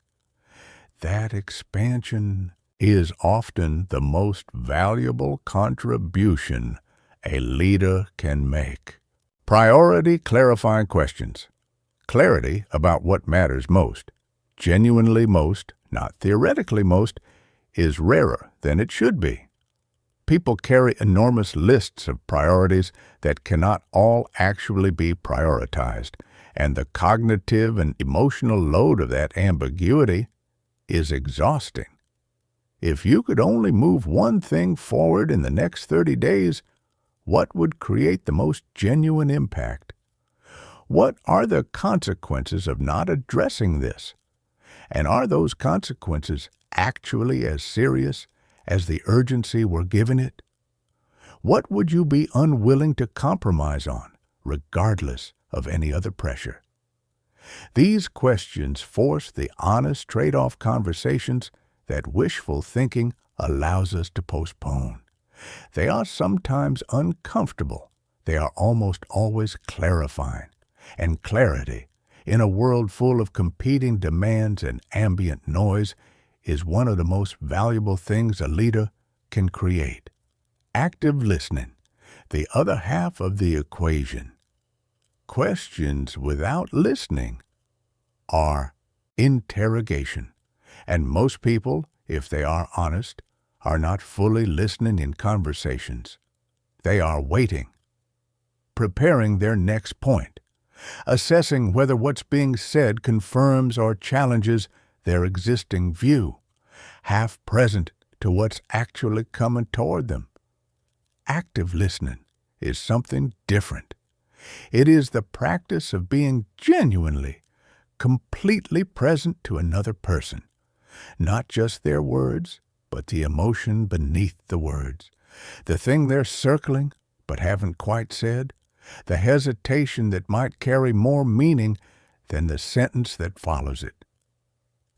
Speaker 1: that expansion is often the most valuable contribution a leader can make. Priority clarifying questions. Clarity about what matters most, genuinely most, not theoretically most, is rarer than it should be. People carry enormous lists of priorities that cannot all actually be prioritized, and the cognitive and emotional load of that ambiguity is exhausting. If you could only move one thing forward in the next 30 days, what would create the most genuine impact? What are the consequences of not addressing this? And are those consequences actually as serious as the urgency we're giving it? What would you be unwilling to compromise on, regardless of any other pressure? These questions force the honest trade-off conversations that wishful thinking allows us to postpone. They are sometimes uncomfortable. They are almost always clarifying. And clarity, in a world full of competing demands and ambient noise, is one of the most valuable things a leader can create. Active listening, the other half of the equation. Questions without listening are interrogation, and most people, if they are honest, are not fully listening in conversations. They are waiting, preparing their next point, assessing whether what's being said confirms or challenges their existing view, half present to what's actually coming toward them. Active listening is something different. It is the practice of being genuinely, completely present to another person, not just their words, but the emotion beneath the words, The thing they're circling but haven't quite said, the hesitation that might carry more meaning than the sentence that follows it.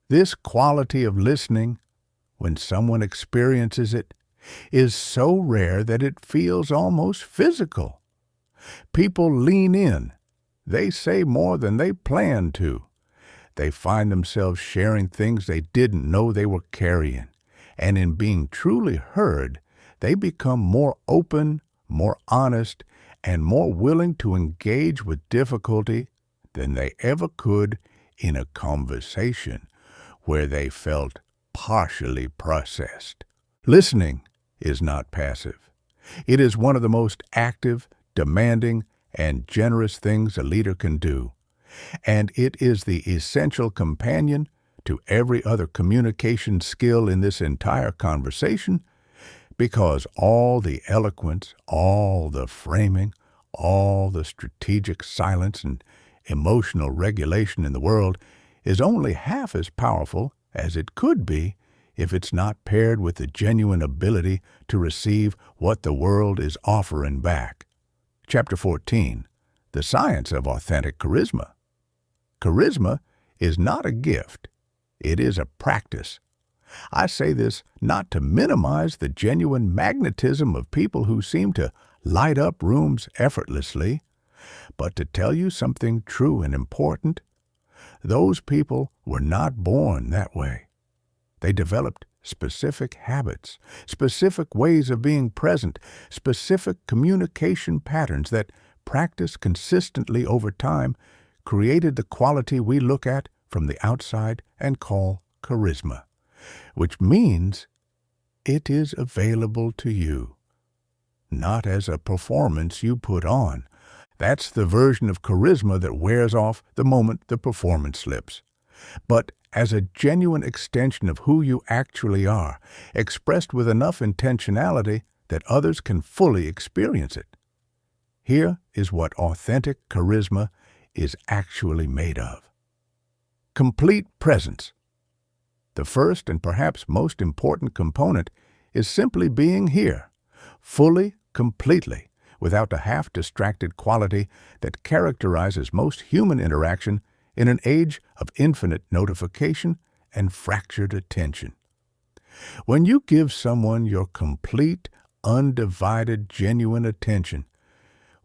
Speaker 1: This quality of listening, when someone experiences it, is so rare that it feels almost physical. People lean in. They say more than they plan to. They find themselves sharing things they didn't know they were carrying. And in being truly heard, they become more open, more honest, and more willing to engage with difficulty than they ever could in a conversation where they felt partially processed. Listening is not passive. It is one of the most active, demanding, and generous things a leader can do. And it is the essential companion to every other communication skill in this entire conversation, because all the eloquence, all the framing, all the strategic silence and emotional regulation in the world is only half as powerful as it could be if it's not paired with the genuine ability to receive what the world is offering back. Chapter 14, The Science of Authentic Charisma. Charisma is not a gift. It is a practice. I say this not to minimize the genuine magnetism of people who seem to light up rooms effortlessly, but to tell you something true and important. Those people were not born that way. They developed specific habits, specific ways of being present, specific communication patterns that, practiced consistently over time, created the quality we look at from the outside and call charisma, which means it is available to you, not as a performance you put on. That's the version of charisma that wears off the moment the performance slips, but as a genuine extension of who you actually are, expressed with enough intentionality that others can fully experience it. Here is what authentic charisma is actually made of. Complete presence. The first and perhaps most important component is simply being here, fully, completely, without the half-distracted quality that characterizes most human interaction in an age of infinite notification and fractured attention. When you give someone your complete, undivided, genuine attention,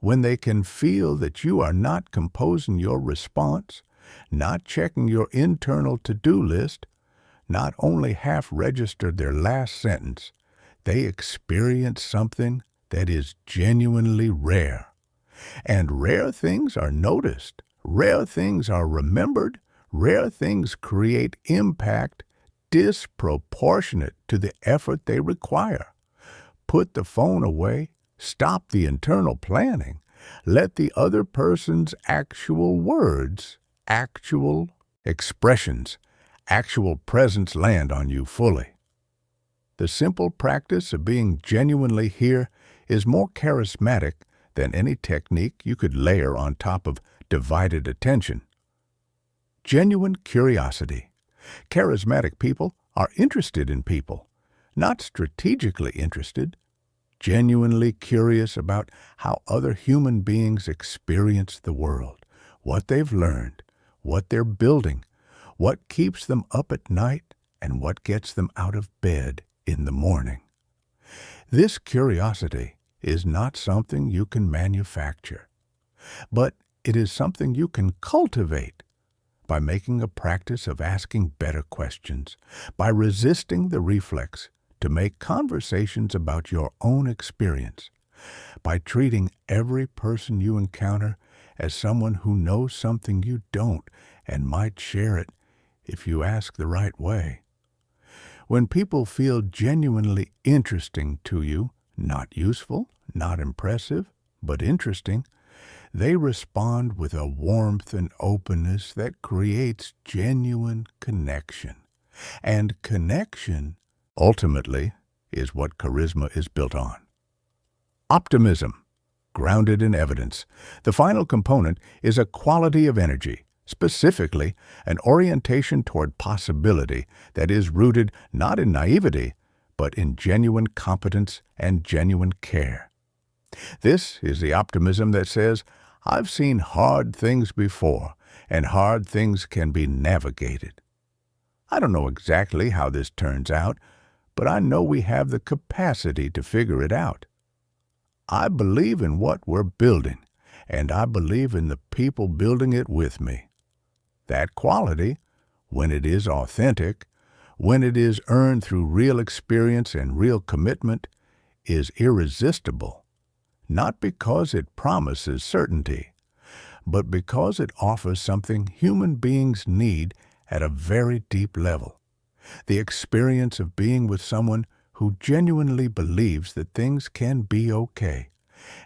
Speaker 1: when they can feel that you are not composing your response, not checking your internal to-do list, not only half-registered their last sentence, they experience something that is genuinely rare. And rare things are noticed. Rare things are remembered. Rare things create impact disproportionate to the effort they require. Put the phone away. Stop the internal planning. Let the other person's actual words, actual expressions, actual presence land on you fully. The simple practice of being genuinely here is more charismatic than any technique you could layer on top of divided attention. Genuine curiosity. Charismatic people are interested in people, not strategically interested, genuinely curious about how other human beings experience the world, what they've learned, what they're building, what keeps them up at night, and what gets them out of bed in the morning. This curiosity is not something you can manufacture, but it is something you can cultivate by making a practice of asking better questions, by resisting the reflex to make conversations about your own experience, by treating every person you encounter as someone who knows something you don't and might share it if you ask the right way. When people feel genuinely interesting to you, not useful, not impressive, but interesting, they respond with a warmth and openness that creates genuine connection. And connection, ultimately, is what charisma is built on. Optimism, grounded in evidence. The final component is a quality of energy, specifically an orientation toward possibility that is rooted not in naivety, but in genuine competence and genuine care. This is the optimism that says, I've seen hard things before, and hard things can be navigated. I don't know exactly how this turns out, but I know we have the capacity to figure it out. I believe in what we're building, and I believe in the people building it with me. That quality, when it is authentic, when it is earned through real experience and real commitment, is irresistible, not because it promises certainty, but because it offers something human beings need at a very deep level. The experience of being with someone who genuinely believes that things can be okay,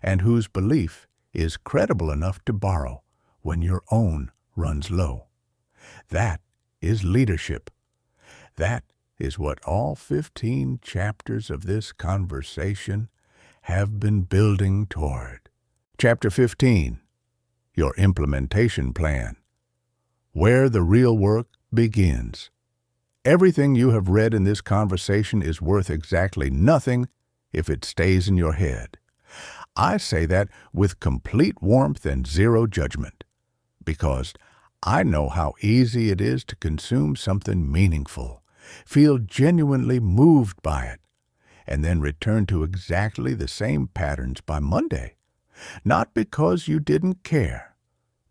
Speaker 1: and whose belief is credible enough to borrow when your own runs low. That is leadership. That is what all 15 chapters of this conversation have been building toward. Chapter 15, Your Implementation Plan. Where the real work begins. Everything you have read in this conversation is worth exactly nothing if it stays in your head. I say that with complete warmth and zero judgment, because I know how easy it is to consume something meaningful, feel genuinely moved by it, and then return to exactly the same patterns by Monday. Not because you didn't care,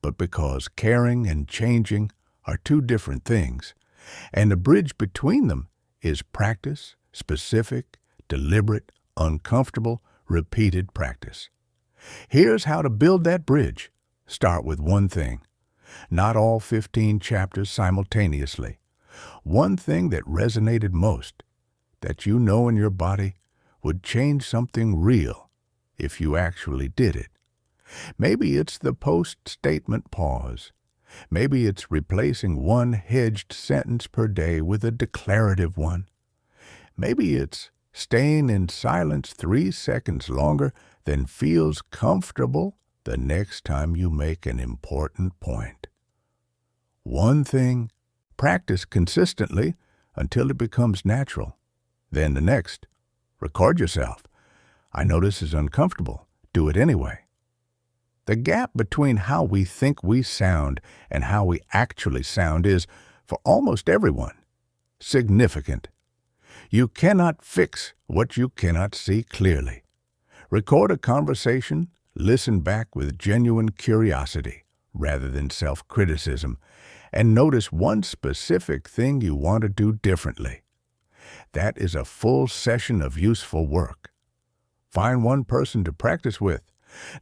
Speaker 1: but because caring and changing are two different things, and the bridge between them is practice, specific, deliberate, uncomfortable, repeated practice. Here's how to build that bridge. Start with one thing. Not all 15 chapters simultaneously. One thing that resonated most, that you know in your body would change something real if you actually did it. Maybe it's the post-statement pause. Maybe it's replacing one hedged sentence per day with a declarative one. Maybe it's staying in silence 3 seconds longer than feels comfortable the next time you make an important point. One thing, practice consistently until it becomes natural. Then the next, record yourself. I know this is uncomfortable. Do it anyway. The gap between how we think we sound and how we actually sound is, for almost everyone, significant. You cannot fix what you cannot see clearly. Record a conversation, listen back with genuine curiosity rather than self-criticism, and notice one specific thing you want to do differently. That is a full session of useful work. Find one person to practice with,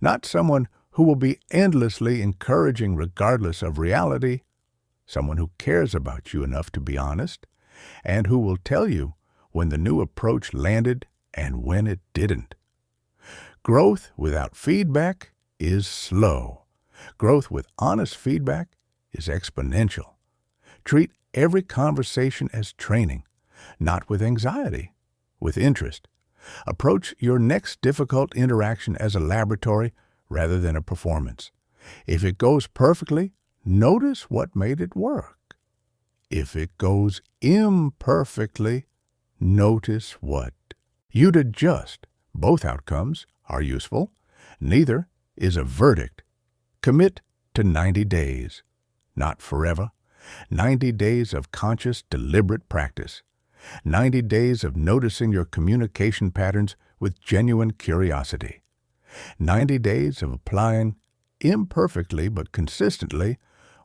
Speaker 1: not someone who will be endlessly encouraging regardless of reality, someone who cares about you enough to be honest, and who will tell you when the new approach landed and when it didn't. Growth without feedback is slow. Growth with honest feedback is exponential. Treat every conversation as training, not with anxiety, with interest. Approach your next difficult interaction as a laboratory rather than a performance. If it goes perfectly, notice what made it work. If it goes imperfectly, notice what. You'd adjust. Both outcomes are useful. Neither is a verdict. Commit to 90 days. Not forever. 90 days of conscious, deliberate practice. 90 days of noticing your communication patterns with genuine curiosity. 90 days of applying, imperfectly but consistently,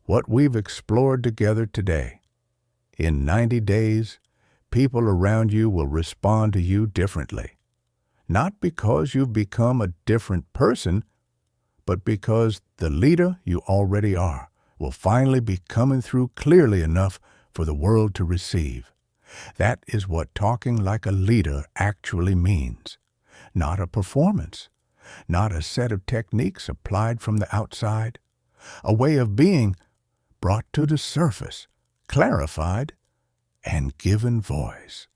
Speaker 1: what we've explored together today. In 90 days, people around you will respond to you differently. Not because you've become a different person, but because the leader you already are will finally be coming through clearly enough for the world to receive. That is what talking like a leader actually means. Not a performance, not a set of techniques applied from the outside, a way of being brought to the surface, clarified, and given voice.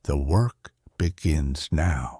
Speaker 1: The work begins now.